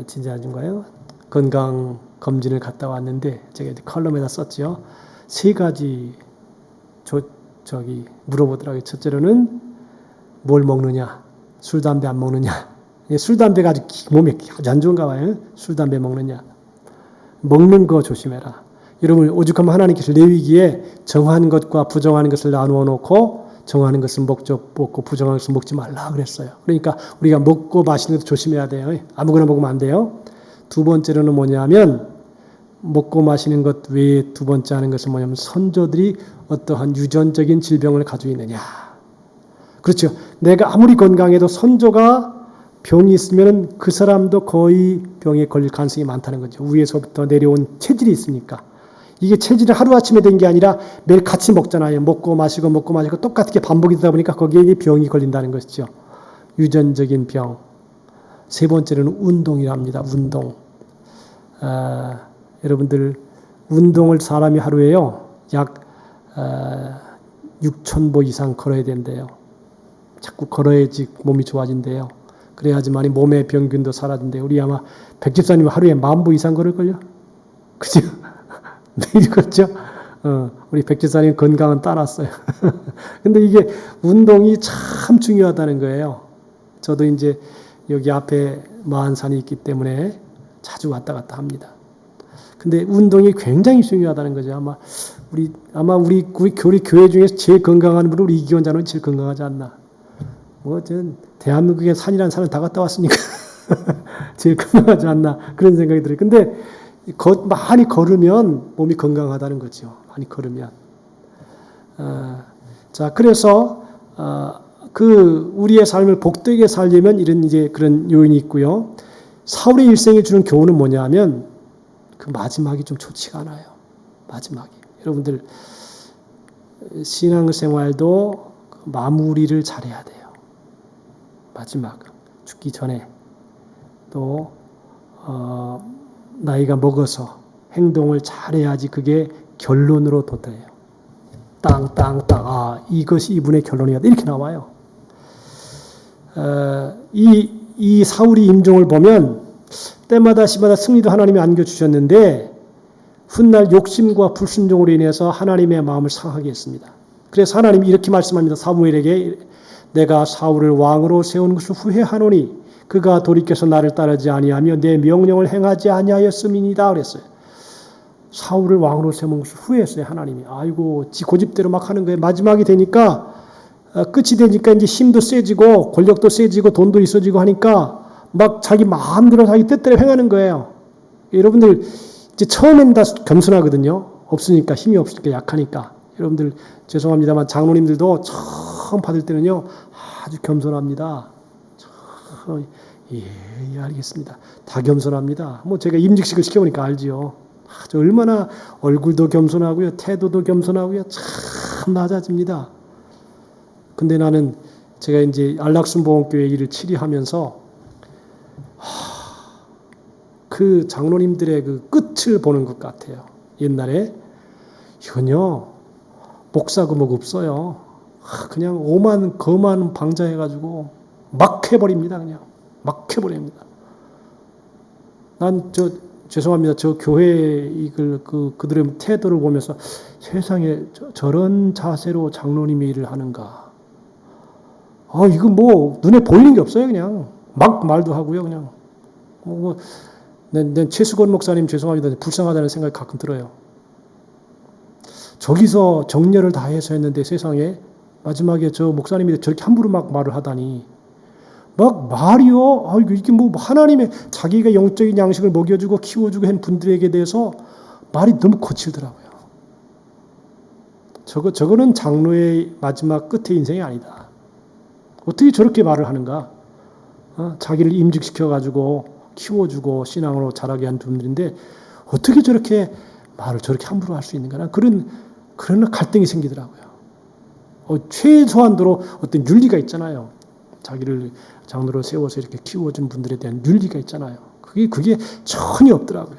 지난주인가요? 건강 검진을 갔다 왔는데 제가 이제 컬럼에다 썼죠. 3가지 물어보더라고요. 첫째로는 뭘 먹느냐, 술 담배 안 먹느냐. 술 담배가 아주 몸에 아주 안 좋은가 봐요. 술 담배 먹느냐. 먹는 거 조심해라. 여러분, 오죽하면 하나님께서 레위기에 정한 것과 부정한 것을 나누어 놓고 정하는 것을 먹고 부정한 것을 먹지 말라 그랬어요. 그러니까 우리가 먹고 마시는 것도 조심해야 돼요. 아무거나 먹으면 안 돼요. 두 번째로는 뭐냐면 먹고 마시는 것 외에 두 번째 하는 것은 뭐냐면 선조들이 어떠한 유전적인 질병을 가지고 있느냐. 그렇죠. 내가 아무리 건강해도 선조가 병이 있으면 그 사람도 거의 병에 걸릴 가능성이 많다는 거죠. 위에서부터 내려온 체질이 있으니까. 이게 체질이 하루아침에 된 게 아니라 매일 같이 먹잖아요. 먹고 마시고 똑같게 반복이 되다 보니까 거기에 병이 걸린다는 것이죠. 유전적인 병. 3번째로는 운동이랍니다. 운동. 여러분들 운동을 사람이 하루에요. 약 6,000보 이상 걸어야 된대요. 자꾸 걸어야지 몸이 좋아진대요. 그래야지만이 몸의 병균도 사라진대요. 우리 아마 백집사님 하루에 10,000보 이상 걸을걸요? 그죠? 매일 걷죠? 우리 백집사님 건강은 따랐어요. 근데 이게 운동이 참 중요하다는 거예요. 저도 이제 여기 앞에 마한산이 있기 때문에 자주 왔다 갔다 합니다. 근데 운동이 굉장히 중요하다는 거죠. 아마 우리 교회 중에서 제일 건강한 분은 우리 이기원자는 제일 건강하지 않나. 전 대한민국의 산이란 산을 다 갔다 왔으니까 제일 건강하지 않나 그런 생각이 들어요. 근데 많이 걸으면 몸이 건강하다는 거죠. 많이 걸으면. 자, 그래서 우리의 삶을 복되게 살려면 이런 이제 그런 요인이 있고요. 사울의 일생이 주는 교훈은 뭐냐면 그 마지막이 좀 좋지가 않아요. 마지막이. 여러분들 신앙생활도 마무리를 잘해야 돼요. 마지막 죽기 전에 또 나이가 먹어서 행동을 잘해야지 그게 결론으로 도달해요. 땅. 이것이 이분의 결론이다. 이렇게 나와요. 이 사울이 임종을 보면 때마다 시마다 승리도 하나님이 안겨주셨는데 훗날 욕심과 불순종으로 인해서 하나님의 마음을 상하게 했습니다. 그래서 하나님이 이렇게 말씀합니다. 사무엘에게 내가 사울을 왕으로 세운 것을 후회하노니 그가 돌이켜서 나를 따르지 아니하며 내 명령을 행하지 아니하였음이니이다 그랬어요. 사울을 왕으로 세운 것을 후회했어요. 하나님이. 아이고 지 고집대로 막 하는 거예요. 마지막이 되니까 끝이 되니까 이제 힘도 세지고 권력도 세지고 돈도 있어지고 하니까 막 자기 마음대로 자기 뜻대로 행하는 거예요. 여러분들 이제 처음엔 다 겸손하거든요. 없으니까 힘이 없으니까 약하니까. 여러분들 죄송합니다만 장로님들도 처음 받을 때는요 아주 겸손합니다. 예, 알겠습니다. 다 겸손합니다. 제가 임직식을 시켜보니까 알지요. 아주 얼마나 얼굴도 겸손하고요, 태도도 겸손하고요, 참 낮아집니다. 근데 나는 제가 이제 안락순보험교회 일을 7위 하면서 그 장로님들의 그 끝을 보는 것 같아요. 옛날에 이건요 목사고 없어요. 그냥 오만 거만 방자해가지고 막 해버립니다. 그냥 막 해버립니다. 난 죄송합니다. 저 교회 그들의 태도를 보면서 세상에 저런 자세로 장로님이 일을 하는가. 이거 눈에 보이는 게 없어요. 그냥 막 말도 하고요. 그냥 난 최수건 목사님 죄송합니다. 불쌍하다는 생각이 가끔 들어요. 저기서 정열을 다해서 했는데 세상에 마지막에 저 목사님이 저렇게 함부로 막 말을 하다니 막 말이요. 이게 하나님의 자기가 영적인 양식을 먹여주고 키워주고 한 분들에게 대해서 말이 너무 거칠더라고요. 저거는 장로의 마지막 끝의 인생이 아니다. 어떻게 저렇게 말을 하는가? 자기를 임직시켜가지고 키워주고 신앙으로 자라게 한 분들인데 어떻게 저렇게 말을 저렇게 함부로 할 수 있는가? 그런 갈등이 생기더라고요. 최소한도로 어떤 윤리가 있잖아요. 자기를 장로로 세워서 이렇게 키워준 분들에 대한 윤리가 있잖아요. 그게 전혀 없더라고요.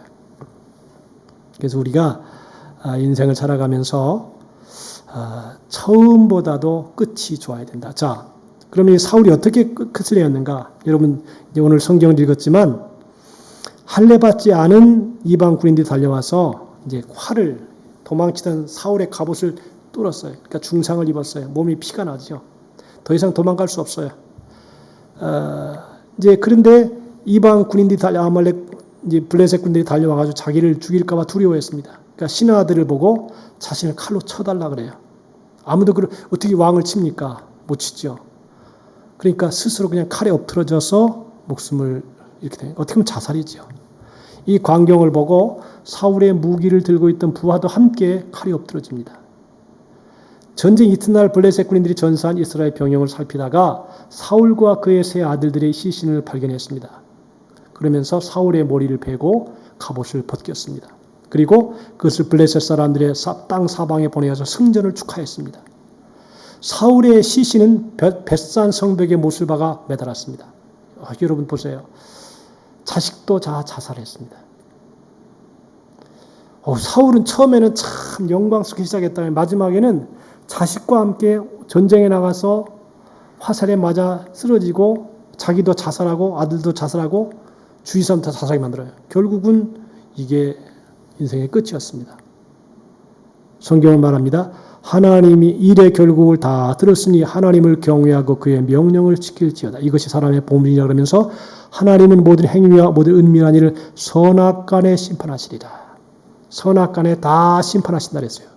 그래서 우리가 인생을 살아가면서 처음보다도 끝이 좋아야 된다. 자, 그러면 이 사울이 어떻게 끝을 내었는가? 여러분 이제 오늘 성경을 읽었지만 할례받지 않은 이방 군인들이 달려와서 이제 활을 도망치던 사울의 갑옷을 뚫었어요. 그러니까 중상을 입었어요. 몸이 피가 나죠. 더 이상 도망갈 수 없어요. 이제 그런데 이방 군인들이 아말렉 이제 블레셋 군들이 달려와가지고 자기를 죽일까봐 두려워했습니다. 그러니까 신하들을 보고 자신을 칼로 쳐달라 그래요. 아무도 어떻게 왕을 칩니까? 못 치죠. 그러니까 스스로 그냥 칼에 엎드러져서 목숨을 이렇게 된, 어떻게 보면 자살이죠. 이 광경을 보고 사울의 무기를 들고 있던 부하도 함께 칼이 엎드러집니다. 전쟁 이튿날 블레셋 군인들이 전사한 이스라엘 병영을 살피다가 사울과 그의 세 아들들의 시신을 발견했습니다. 그러면서 사울의 머리를 베고 갑옷을 벗겼습니다. 그리고 그것을 블레셋 사람들의 땅 사방에 보내어서 승전을 축하했습니다. 사울의 시신은 벳산 성벽에 못을 박아 매달았습니다. 여러분 보세요. 자식도 자살했습니다. 사울은 처음에는 참 영광스럽게 시작했다면 마지막에는 자식과 함께 전쟁에 나가서 화살에 맞아 쓰러지고 자기도 자살하고 아들도 자살하고 주위 사람 다 자살하게 만들어요. 결국은 이게 인생의 끝이었습니다. 성경은 말합니다. 하나님이 일의 결국을 다 들었으니 하나님을 경외하고 그의 명령을 지킬지어다. 이것이 사람의 본분이라 그러면서 하나님은 모든 행위와 모든 은밀한 일을 선악간에 심판하시리라. 선악간에 다 심판하신다 그랬어요.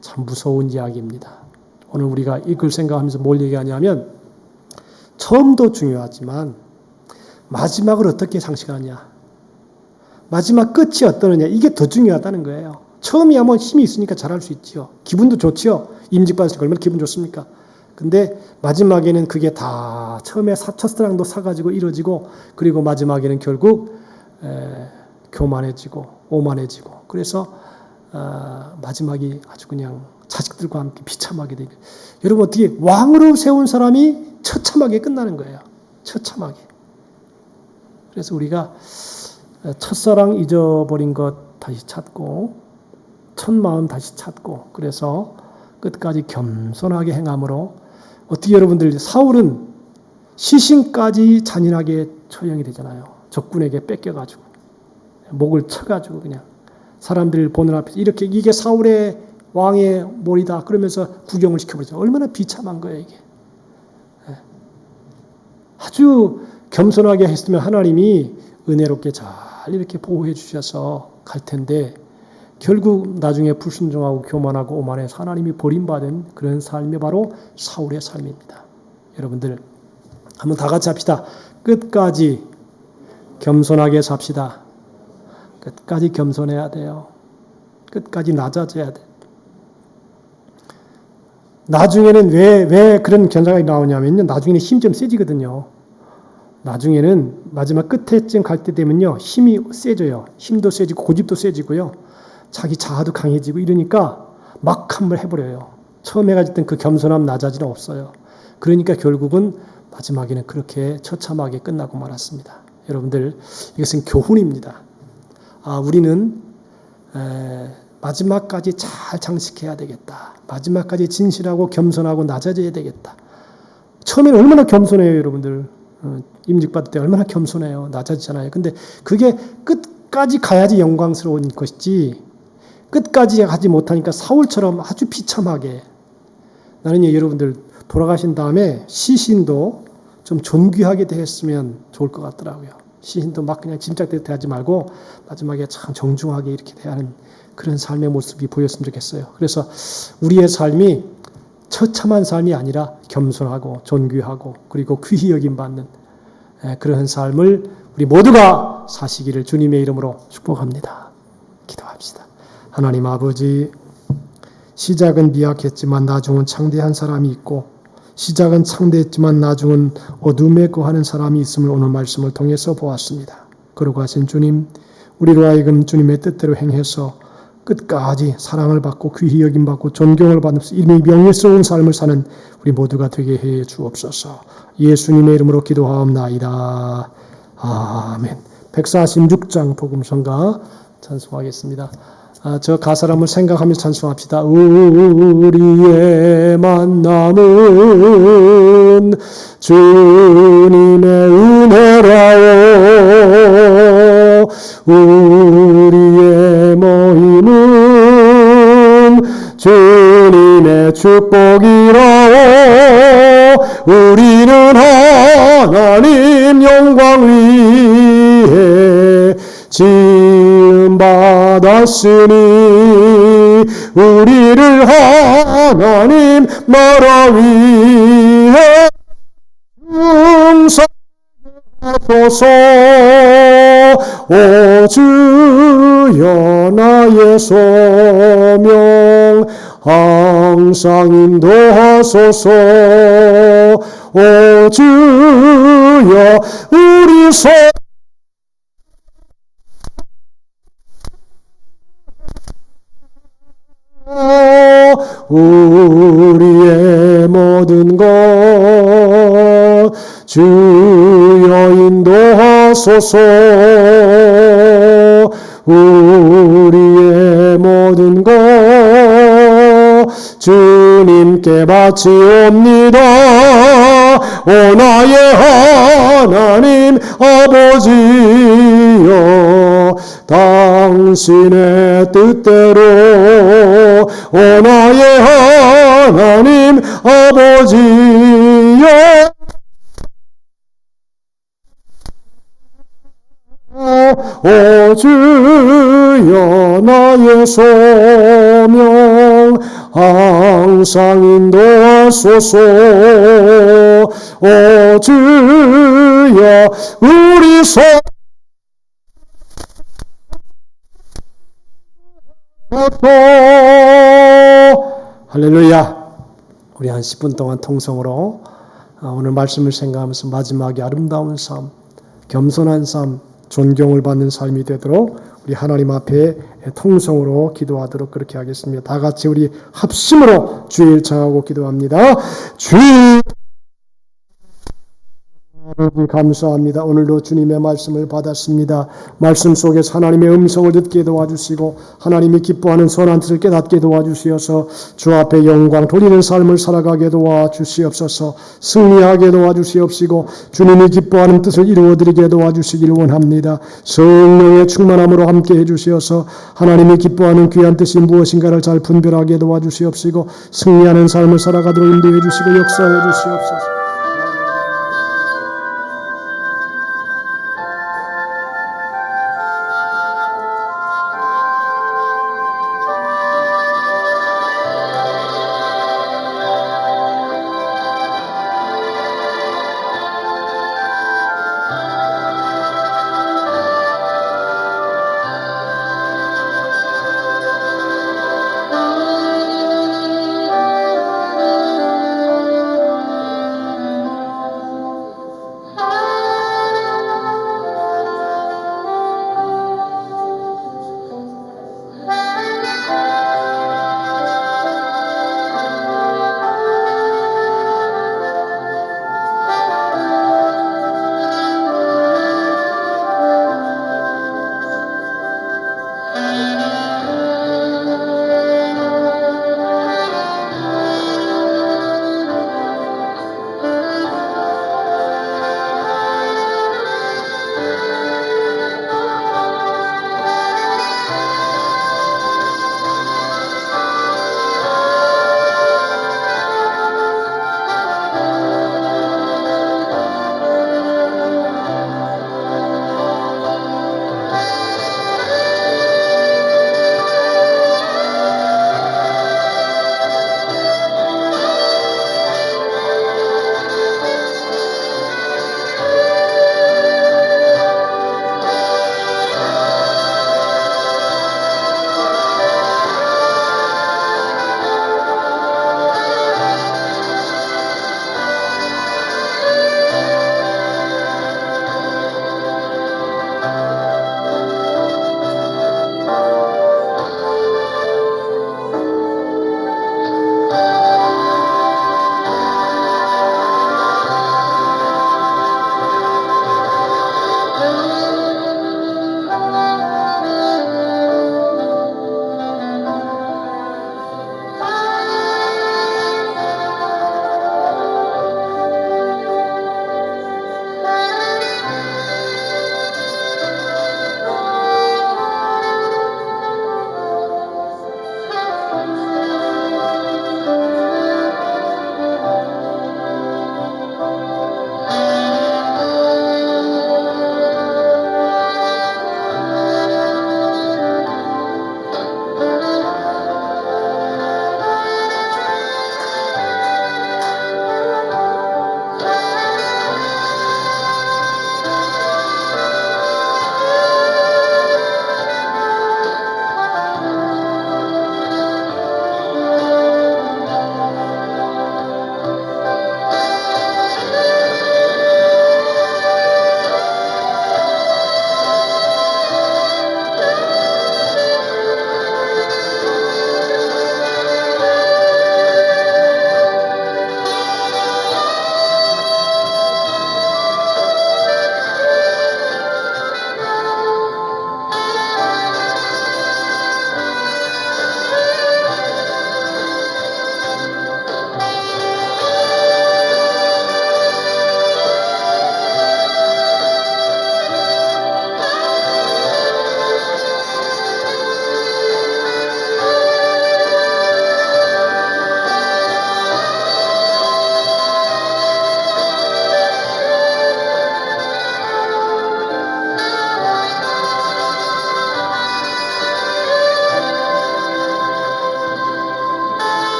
참 무서운 이야기입니다. 오늘 우리가 이 글 생각하면서 뭘 얘기하냐면 처음도 중요하지만 마지막을 어떻게 상식하느냐, 마지막 끝이 어떠느냐, 이게 더 중요하다는 거예요. 처음이야 뭐 힘이 있으니까 잘할 수 있지요. 기분도 좋지요. 임직받으니까 얼마나 기분 좋습니까? 근데 마지막에는 그게 다 처음에 첫사랑도 사가지고 이루어지고 그리고 마지막에는 결국 교만해지고 오만해지고 그래서 마지막이 아주 그냥 자식들과 함께 비참하게 되고 여러분 어떻게 왕으로 세운 사람이 처참하게 끝나는 거예요. 처참하게. 그래서 우리가 첫사랑 잊어버린 것 다시 찾고 첫 마음 다시 찾고 그래서 끝까지 겸손하게 행함으로 어떻게 여러분들 사울은 시신까지 잔인하게 처형이 되잖아요. 적군에게 뺏겨가지고 목을 쳐가지고 그냥 사람들 보는 앞에서 이렇게 이게 사울의 왕의 몰이다 그러면서 구경을 시켜버리죠. 얼마나 비참한 거예요 이게. 아주 겸손하게 했으면 하나님이 은혜롭게 잘 이렇게 보호해 주셔서 갈 텐데 결국 나중에 불순종하고 교만하고 오만해서 하나님이 버림받은 그런 삶이 바로 사울의 삶입니다. 여러분들 한번 다 같이 합시다. 끝까지 겸손하게 삽시다. 끝까지 겸손해야 돼요. 끝까지 낮아져야 돼. 나중에는 왜 그런 견사가 나오냐면요. 나중에는 힘이 좀 세지거든요. 나중에는 마지막 끝에쯤 갈 때 되면요. 힘이 세져요. 힘도 세지고 고집도 세지고요. 자기 자아도 강해지고 이러니까 막 한번 해버려요. 처음에 가졌던 그 겸손함 낮아지는 없어요. 그러니까 결국은 마지막에는 그렇게 처참하게 끝나고 말았습니다. 여러분들 이것은 교훈입니다. 우리는 마지막까지 잘 장식해야 되겠다. 마지막까지 진실하고 겸손하고 낮아져야 되겠다. 처음에는 얼마나 겸손해요, 여러분들. 임직받을 때 얼마나 겸손해요. 낮아지잖아요. 근데 그게 끝까지 가야지 영광스러운 것이지 끝까지 가지 못하니까 사울처럼 아주 비참하게 나는 여러분들 돌아가신 다음에 시신도 좀 존귀하게 대했으면 좋을 것 같더라고요. 시신도 막 그냥 짐짝대로 대하지 말고 마지막에 참 정중하게 이렇게 대하는 그런 삶의 모습이 보였으면 좋겠어요. 그래서 우리의 삶이 처참한 삶이 아니라 겸손하고 존귀하고 그리고 귀히 여김받는 그런 삶을 우리 모두가 사시기를 주님의 이름으로 축복합니다. 기도합시다. 하나님 아버지, 시작은 미약했지만 나중은 창대한 사람이 있고 시작은 창대했지만 나중은 어둠에 거하는 사람이 있음을 오늘 말씀을 통해서 보았습니다. 걸어가신 주님, 우리로 하여금 주님의 뜻대로 행해서 끝까지 사랑을 받고 귀히 여김받고 존경을 받으면서 이름이 명예스러운 삶을 사는 우리 모두가 되게 해 주옵소서. 예수님의 이름으로 기도하옵나이다. 아멘. 146장 복음성가 찬송하겠습니다. 저 가사를 한번 생각하면서 찬송합시다. 우리의 만남은 주님의 은혜라오. 우리의 모임은 주님의 축복이라오. 우리는 하나님 영광 위에 지음받았으니 우리를 하나님 나라 위에 용서하소서. 오 주여 나의 소명 항상 인도하소서. 오 주여 우리 소 우리의 모든 것 주여 인도하소서. 우리의 모든 것 주님께 바치옵니다. 오 나의 하나님 아버지여 당신의 뜻대로 오 나의 하나님 아버지여 오 주여 나의 소명 항상 인도하소서. 오 주여 우리 소 할렐루야. 우리 한 10분 동안 통성으로 오늘 말씀을 생각하면서 마지막에 아름다운 삶, 겸손한 삶, 존경을 받는 삶이 되도록 우리 하나님 앞에 통성으로 기도하도록 그렇게 하겠습니다. 다 같이 우리 합심으로 주일 청하고 기도합니다. 주일 감사합니다. 오늘도 주님의 말씀을 받았습니다. 말씀 속에서 하나님의 음성을 듣게 도와주시고 하나님이 기뻐하는 선한 뜻을 깨닫게 도와주시어서 주 앞에 영광 돌리는 삶을 살아가게 도와주시옵소서. 승리하게 도와주시옵시고 주님이 기뻐하는 뜻을 이루어드리게 도와주시길 원합니다. 성령의 충만함으로 함께 해주시어서 하나님이 기뻐하는 귀한 뜻이 무엇인가를 잘 분별하게 도와주시옵시고 승리하는 삶을 살아가도록 인도해 주시고 역사해 주시옵소서.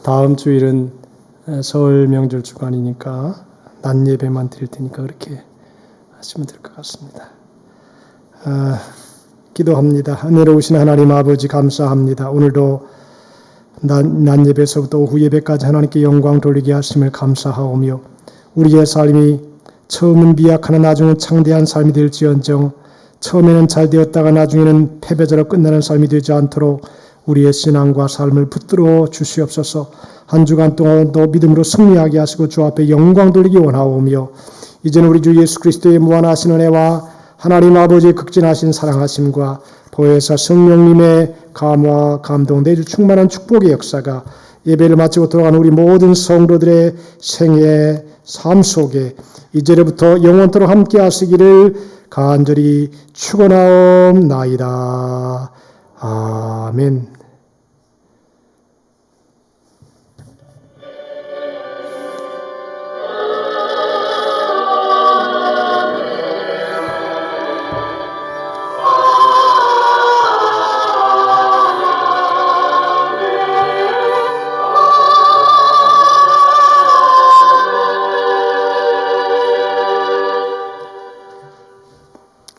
다음 주일은 설 명절 주간이니까 낮 예배만 드릴 테니까 그렇게 하시면 될 것 같습니다. 기도합니다. 은혜로우신 하나님 아버지 감사합니다. 오늘도 낮 예배에서부터 오후 예배까지 하나님께 영광 돌리게 하심을 감사하오며 우리의 삶이 처음은 미약하나 나중은 창대한 삶이 될지언정 처음에는 잘 되었다가 나중에는 패배자로 끝나는 삶이 되지 않도록 우리의 신앙과 삶을 붙들어 주시옵소서. 한 주간 동안도 믿음으로 승리하게 하시고 주 앞에 영광 돌리기 원하오며 이제는 우리 주 예수 그리스도의 무한하신 은혜와 하나님 아버지의 극진하신 사랑하심과 보혜사 성령님의 감화 감동 내주 충만한 축복의 역사가 예배를 마치고 돌아가는 우리 모든 성도들의 생애 삶 속에 이제로부터 영원토록 함께 하시기를 간절히 축원하옵나이다. 아멘.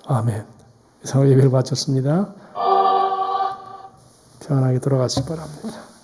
아멘. 이상으로 예배를 마쳤습니다. 편안하게 돌아가시기 바랍니다.